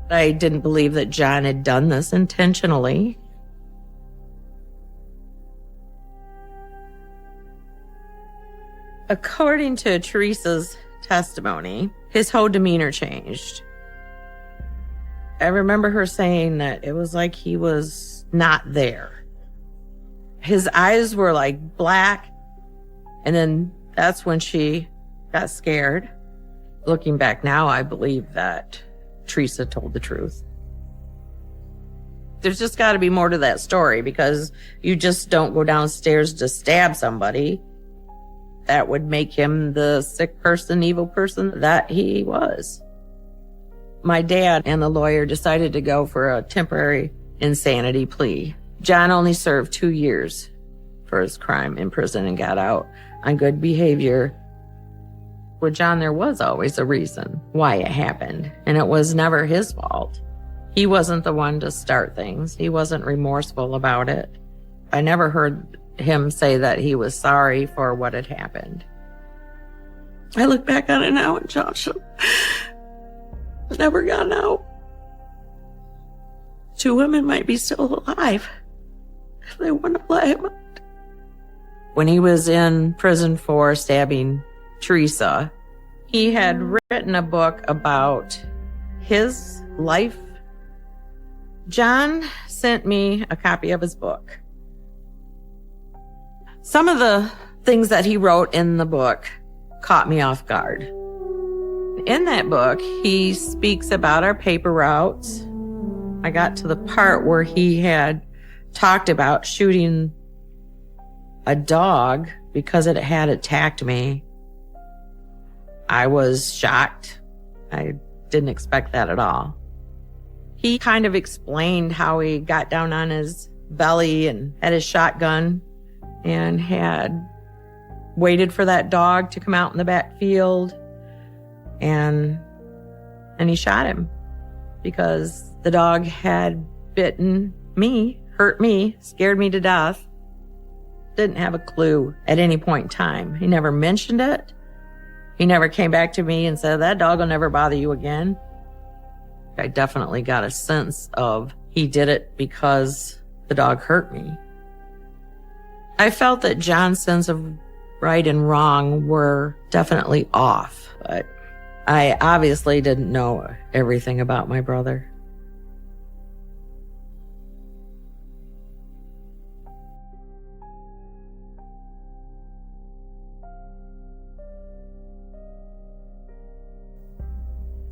I didn't believe that John had done this intentionally. According to Teresa's testimony, his whole demeanor changed. I remember her saying that it was like he was not there. His eyes were like black, and then that's when she got scared. Looking back now, I believe that Teresa told the truth. There's just got to be more to that story, because you just don't go downstairs to stab somebody. That would make him the sick person, evil person that he was. My dad and the lawyer decided to go for a temporary insanity plea. John only served 2 years for his crime in prison and got out on good behavior. With John, there was always a reason why it happened, and it was never his fault. He wasn't the one to start things. He wasn't remorseful about it. I never heard him say that he was sorry for what had happened. I look back on it now, and Josh never got out. 2 women might be still alive if they wouldn't have let him out. When he was in prison for stabbing Teresa, he had written a book about his life. John sent me a copy of his book. Some of the things that he wrote in the book caught me off guard. In that book, he speaks about our paper routes. I got to the part where he had talked about shooting a dog because it had attacked me. I was shocked. I didn't expect that at all. He kind of explained how he got down on his belly and had his shotgun and had waited for that dog to come out in the backfield, and he shot him because the dog had bitten me, hurt me, scared me to death. Didn't have a clue at any point in time. He never mentioned it. He never came back to me and said, that dog will never bother you again. I definitely got a sense of he did it because the dog hurt me. I felt that John's sense of right and wrong were definitely off, but I obviously didn't know everything about my brother.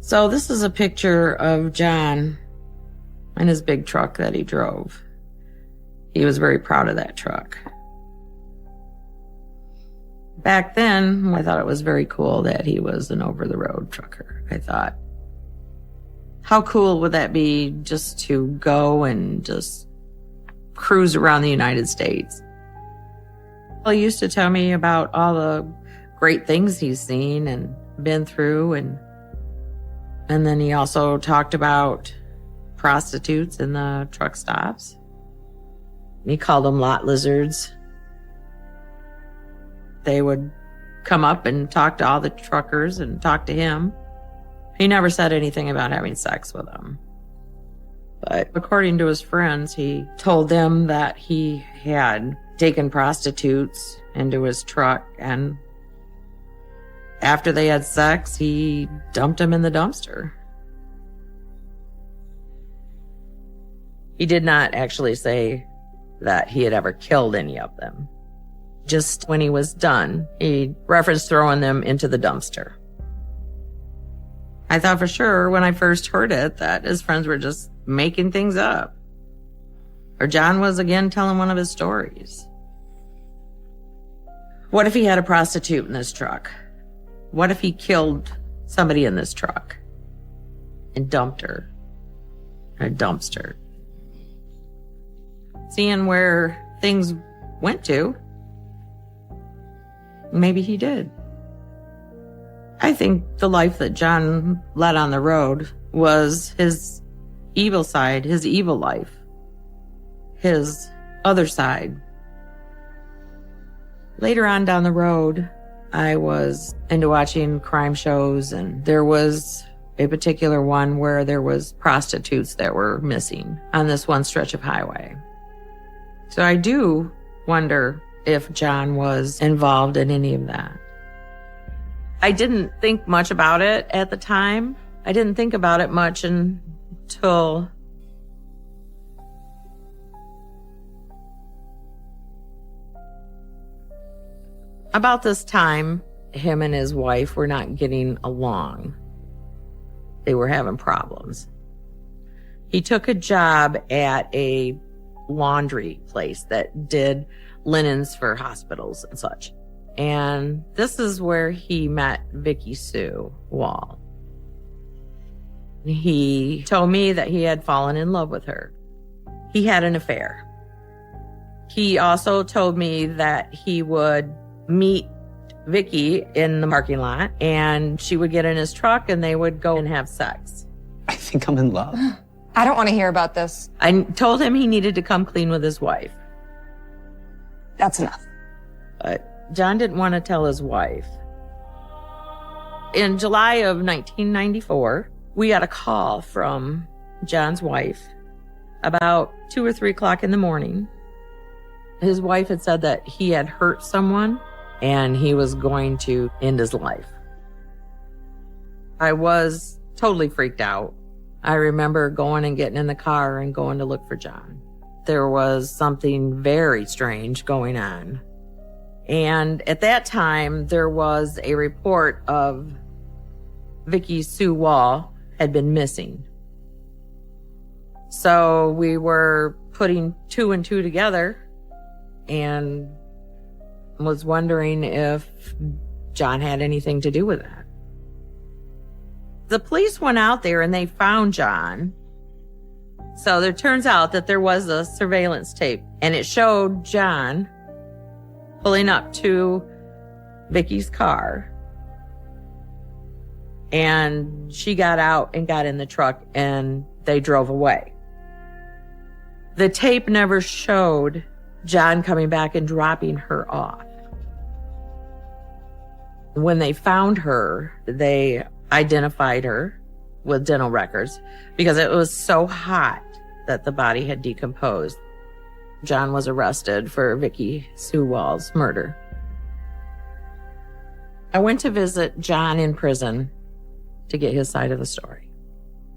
So this is a picture of John and his big truck that he drove. He was very proud of that truck. Back then, I thought it was very cool that he was an over-the-road trucker. I thought, how cool would that be just to go and just cruise around the United States? Well, he used to tell me about all the great things he's seen and been through, and then he also talked about prostitutes in the truck stops. He called them lot lizards. They would come up and talk to all the truckers and talk to him. He never said anything about having sex with them. But according to his friends, he told them that he had taken prostitutes into his truck, and after they had sex, he dumped them in the dumpster. He did not actually say that he had ever killed any of them. Just when he was done, he referenced throwing them into the dumpster. I thought for sure when I first heard it that his friends were just making things up. Or John was again telling one of his stories. What if he had a prostitute in this truck? What if he killed somebody in this truck and dumped her in a dumpster? Seeing where things went to, maybe he did. I think the life that John led on the road was his evil side, his evil life, his other side. Later on down the road, I was into watching crime shows, and there was a particular one where there was prostitutes that were missing on this one stretch of highway. So I do wonder if John was involved in any of that. I didn't think much about it at the time. I didn't think about it much until about this time. Him and his wife were not getting along. They were having problems. He took a job at a laundry place that did linens for hospitals and such. And this is where he met Vicky Sue Wall. He told me that he had fallen in love with her. He had an affair. He also told me that he would meet Vicky in the parking lot, and she would get in his truck and they would go and have sex. I think I'm in love. I don't want to hear about this. I told him he needed to come clean with his wife. That's enough. But John didn't want to tell his wife. In July of 1994, we got a call from John's wife about 2 or 3 o'clock in the morning. His wife had said that he had hurt someone and he was going to end his life. I was totally freaked out. I remember going and getting in the car and going to look for John. There was something very strange going on. And at that time, there was a report of Vicky Sue Wall had been missing. So we were putting 2 and 2 together and was wondering if John had anything to do with that. The police went out there and they found John. So there turns out that there was a surveillance tape and it showed John pulling up to Vicky's car. And she got out and got in the truck and they drove away. The tape never showed John coming back and dropping her off. When they found her, they identified her with dental records because it was so hot that the body had decomposed. John was arrested for Vicky Sue Wall's murder. I went to visit John in prison to get his side of the story.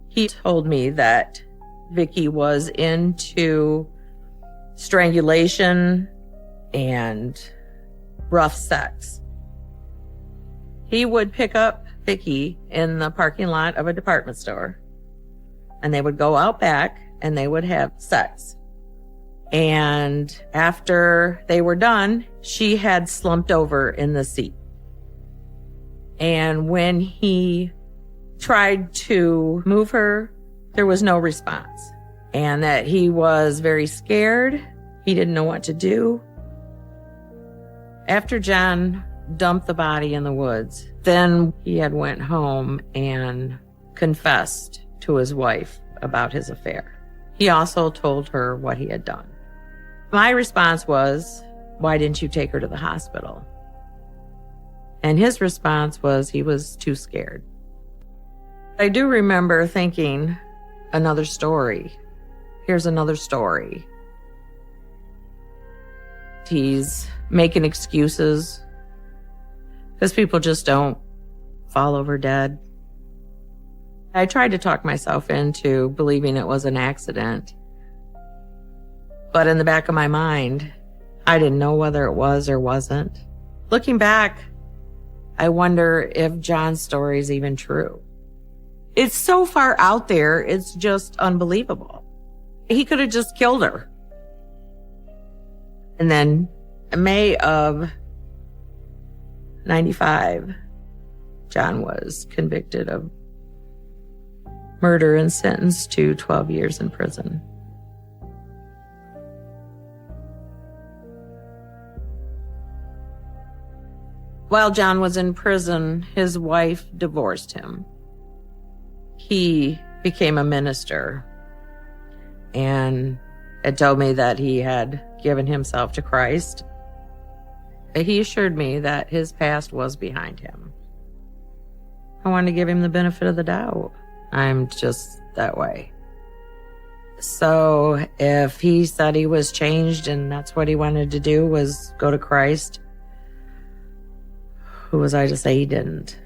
He told me that Vicky was into strangulation and rough sex. He would pick up Vicky in the parking lot of a department store, and they would go out back and they would have sex. And after they were done, she had slumped over in the seat. And when he tried to move her, there was no response. And that he was very scared. He didn't know what to do. After John dumped the body in the woods, then he had went home and confessed to his wife about his affair. He also told her what he had done. My response was, "Why didn't you take her to the hospital?" And his response was he was too scared. I do remember thinking, another story. Here's another story. He's making excuses because people just don't fall over dead. I tried to talk myself into believing it was an accident. But in the back of my mind, I didn't know whether it was or wasn't. Looking back, I wonder if John's story is even true. It's so far out there, it's just unbelievable. He could have just killed her. And then in May of 95, John was convicted of murder and sentenced to 12 years in prison. While John was in prison, his wife divorced him. He became a minister and had told me that he had given himself to Christ. He assured me that his past was behind him. I wanted to give him the benefit of the doubt. I'm just that way. So if he said he was changed and that's what he wanted to do was go to Christ, who was I to say he didn't?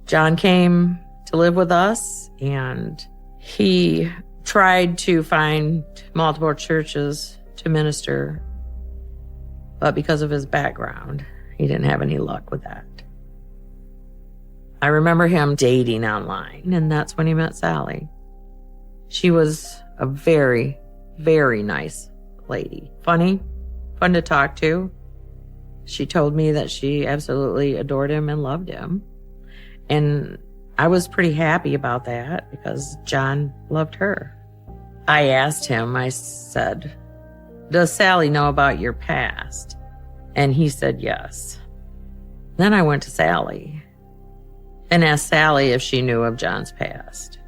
John came to live with us, and he tried to find multiple churches to minister, but because of his background, he didn't have any luck with that. I remember him dating online, and that's when he met Sally. She was a very, very nice lady. Funny, fun to talk to. She told me that she absolutely adored him and loved him. And I was pretty happy about that because John loved her. I asked him, I said, "Does Sally know about your past?" And he said yes. Then I went to Sally and asked Sally if she knew of John's past.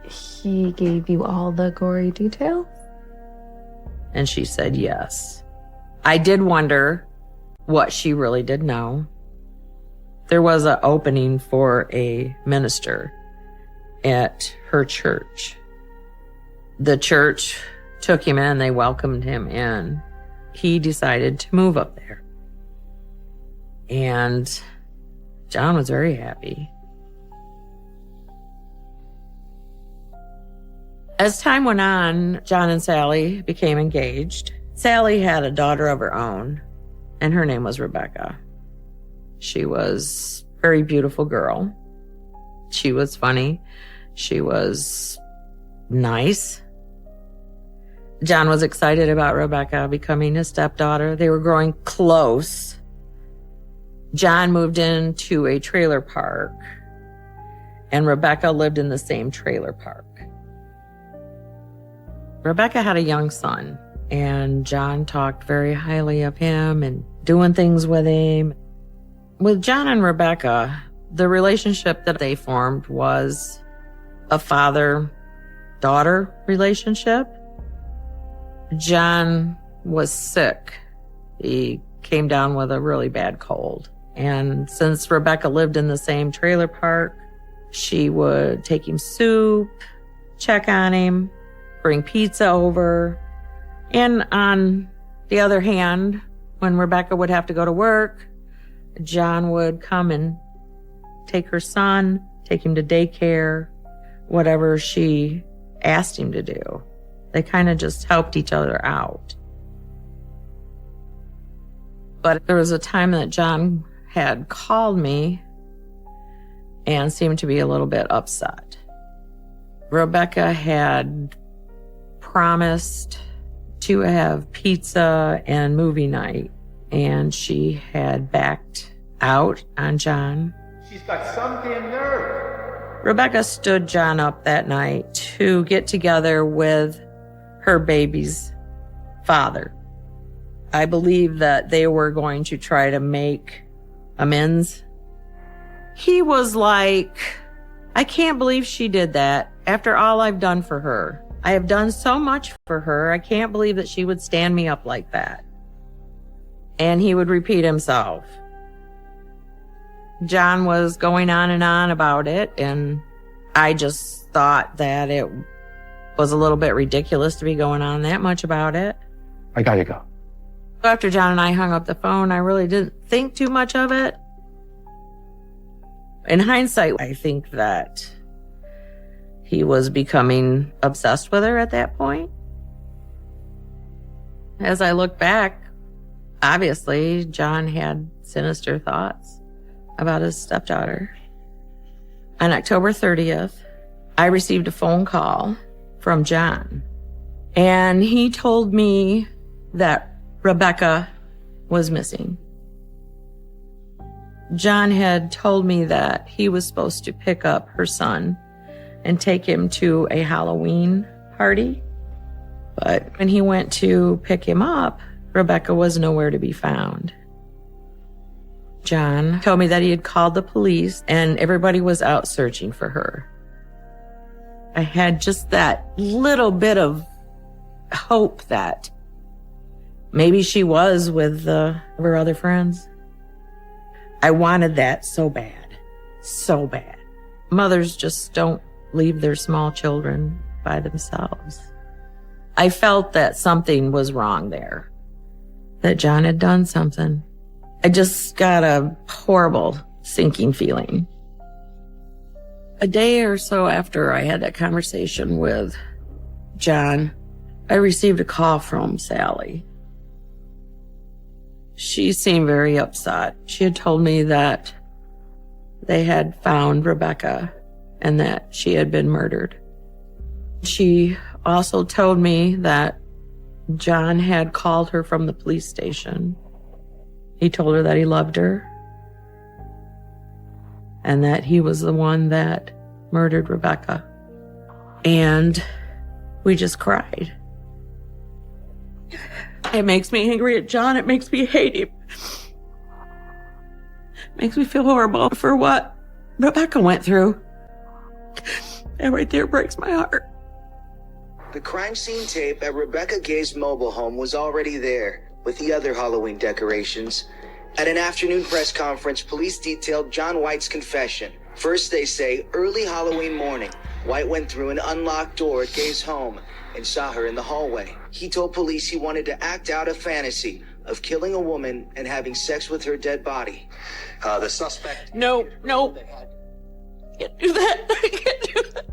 He gave you all the gory details? And she said yes. I did wonder what she really did know. There was an opening for a minister at her church. The church took him in, they welcomed him in. He decided to move up there. And John was very happy. As time went on, John and Sally became engaged. Sally had a daughter of her own, and her name was Rebecca. She was a very beautiful girl. She was funny. She was nice. John was excited about Rebecca becoming his stepdaughter. They were growing close. John moved into a trailer park, and Rebecca lived in the same trailer park. Rebecca had a young son, and John talked very highly of him and doing things with him. With John and Rebecca, the relationship that they formed was a father-daughter relationship. John was sick. He came down with a really bad cold. And since Rebecca lived in the same trailer park, she would take him soup, check on him, bring pizza over. And on the other hand, when Rebecca would have to go to work, John would come and take her son, take him to daycare, whatever she asked him to do. They kind of just helped each other out. But there was a time that John had called me and seemed to be a little bit upset. Rebecca had promised to have pizza and movie night, and she had backed out on John. She's got some damn nerve. Rebecca stood John up that night to get together with her baby's father. I believe that they were going to try to make amends. He was like, "I can't believe she did that after all I've done for her. I have done so much for her. I can't believe that she would stand me up like that." And he would repeat himself. John was going on and on about it, and I just thought that it was a little bit ridiculous to be going on that much about it. I gotta go. After John and I hung up the phone, I really didn't think too much of it. In hindsight, I think that he was becoming obsessed with her at that point. As I look back, obviously, John had sinister thoughts about his stepdaughter. On October 30th, I received a phone call from John, and he told me that Rebecca was missing. John had told me that he was supposed to pick up her son and take him to a Halloween party. But when he went to pick him up, Rebecca was nowhere to be found. John told me that he had called the police and everybody was out searching for her. I had just that little bit of hope that Maybe she was with her other friends. I wanted that so bad. So bad. Mothers just don't leave their small children by themselves. I felt that something was wrong there. That John had done something. I just got a horrible sinking feeling. A day or so after I had that conversation with John, I received a call from Sally. She seemed very upset. She had told me that they had found Rebecca and that she had been murdered. She also told me that John had called her from the police station. He told her that he loved her and that he was the one that murdered Rebecca. And we just cried. It makes me angry at John. It makes me hate him. It makes me feel horrible for what Rebecca went through. And right there breaks my heart. The crime scene tape at Rebecca Gay's mobile home was already there with the other Halloween decorations. At an afternoon press conference, police detailed John White's confession. First, they say, early Halloween morning, White went through an unlocked door at Gay's home and saw her in the hallway. He told police he wanted to act out a fantasy of killing a woman and having sex with her dead body. The suspect... No. Can't do that. I can't do that.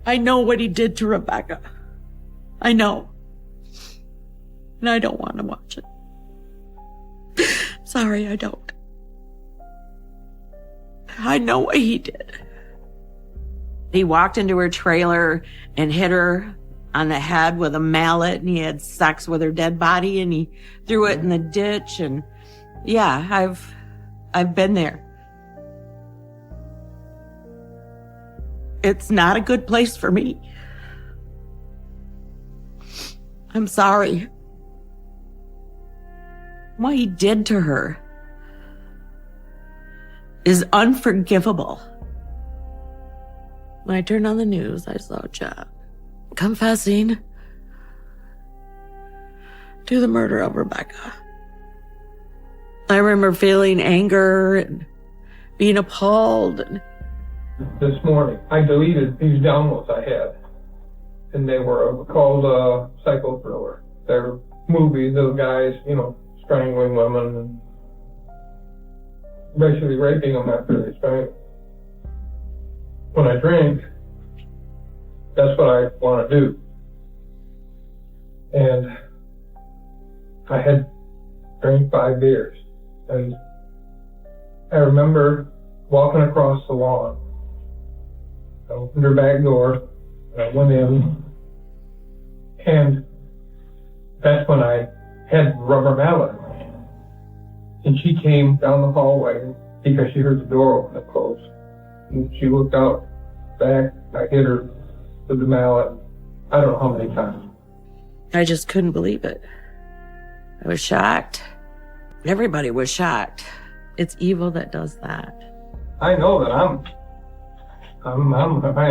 I know what he did to Rebecca. I know. And I don't want to watch it. Sorry, I don't. I know what he did. He walked into her trailer and hit her on the head with a mallet, and he had sex with her dead body, and he threw it in the ditch. And yeah, I've been there. It's not a good place for me. I'm sorry. What he did to her is unforgivable. When I turned on the news, I saw John confessing to the murder of Rebecca. I remember feeling anger and being appalled. And this morning, I deleted these downloads I had, and they were called Psycho Thriller. They're movies of guys, strangling women and basically raping them after they strangle. When I drink, that's what I want to do. And I had drank 5 beers, and I remember walking across the lawn. I opened her back door, and I went in, and that's when I had rubber mallet in my hand. And she came down the hallway because she heard the door open and close. And she looked out back, I hit her with the mallet, I don't know how many times. I just couldn't believe it. I was shocked. Everybody was shocked. It's evil that does that. I know that I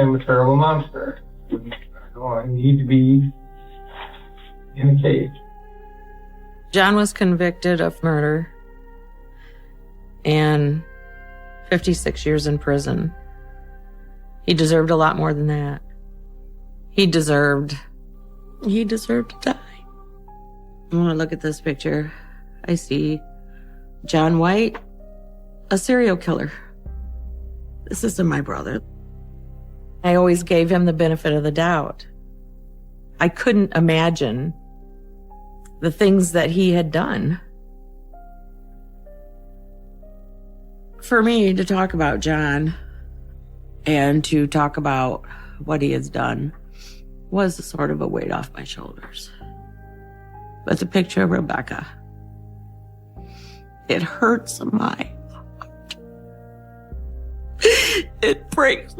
am a terrible monster. I need to be in a cage. John was convicted of murder and 56 years in prison. He deserved a lot more than that. He deserved to die. When I look at this picture, I see John White, a serial killer. This isn't my brother. I always gave him the benefit of the doubt. I couldn't imagine the things that he had done. For me to talk about John and to talk about what he has done was a sort of a weight off my shoulders. But the picture of Rebecca, it hurts my heart. It breaks.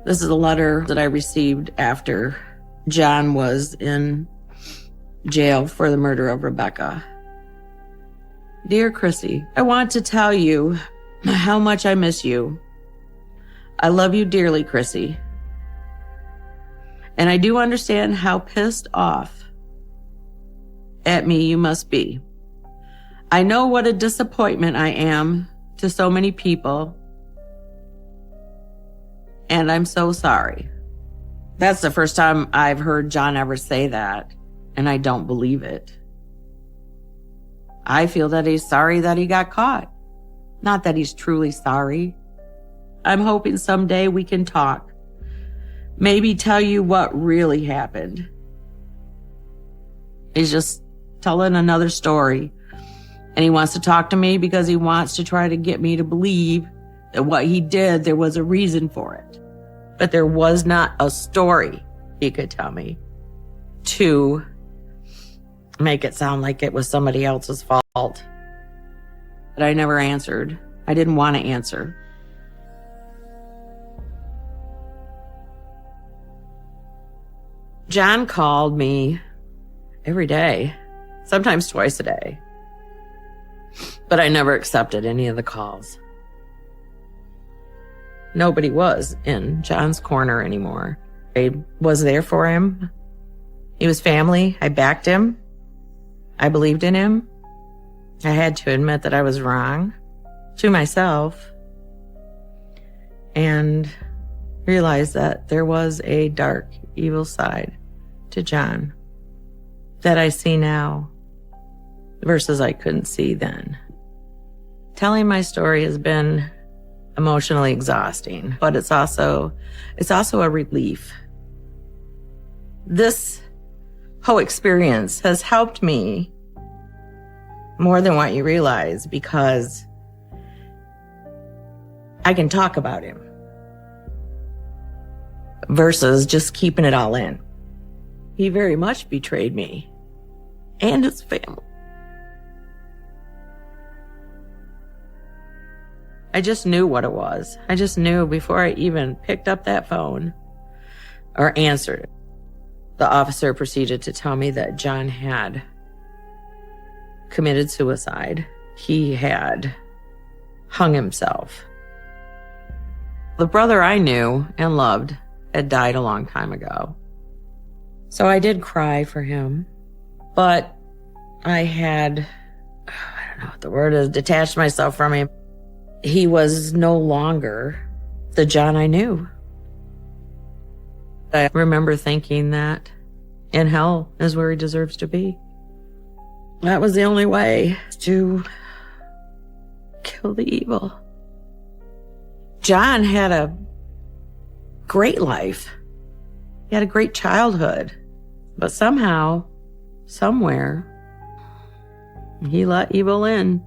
This is a letter that I received after John was in jail for the murder of Rebecca. Dear Chrissy, I want to tell you how much I miss you. I love you dearly, Chrissy. And I do understand how pissed off at me you must be. I know what a disappointment I am to so many people. And I'm so sorry. That's the first time I've heard John ever say that, and I don't believe it. I feel that he's sorry that he got caught. Not that he's truly sorry. I'm hoping someday we can talk. Maybe tell you what really happened. He's just telling another story. And he wants to talk to me because he wants to try to get me to believe that what he did, there was a reason for it. But there was not a story he could tell me to make it sound like it was somebody else's fault. But I never answered. I didn't want to answer. John called me every day, sometimes twice a day. But I never accepted any of the calls. Nobody was in John's corner anymore. I was there for him. He was family. I backed him. I believed in him. I had to admit that I was wrong to myself and realized that there was a dark, evil side to John that I see now versus I couldn't see then. Telling my story has been emotionally exhausting, but it's also a relief. This whole experience has helped me more than what you realize because I can talk about him versus just keeping it all in. He very much betrayed me and his family. I just knew what it was. I just knew before I even picked up that phone or answered it. The officer proceeded to tell me that John had committed suicide. He had hung himself. The brother I knew and loved had died a long time ago. So I did cry for him, but I had, I don't know what the word is, detached myself from him. He was no longer the John I knew. I remember thinking that in hell is where he deserves to be. That was the only way to kill the evil. John had a great life. He had a great childhood. But somehow, somewhere, he let evil in.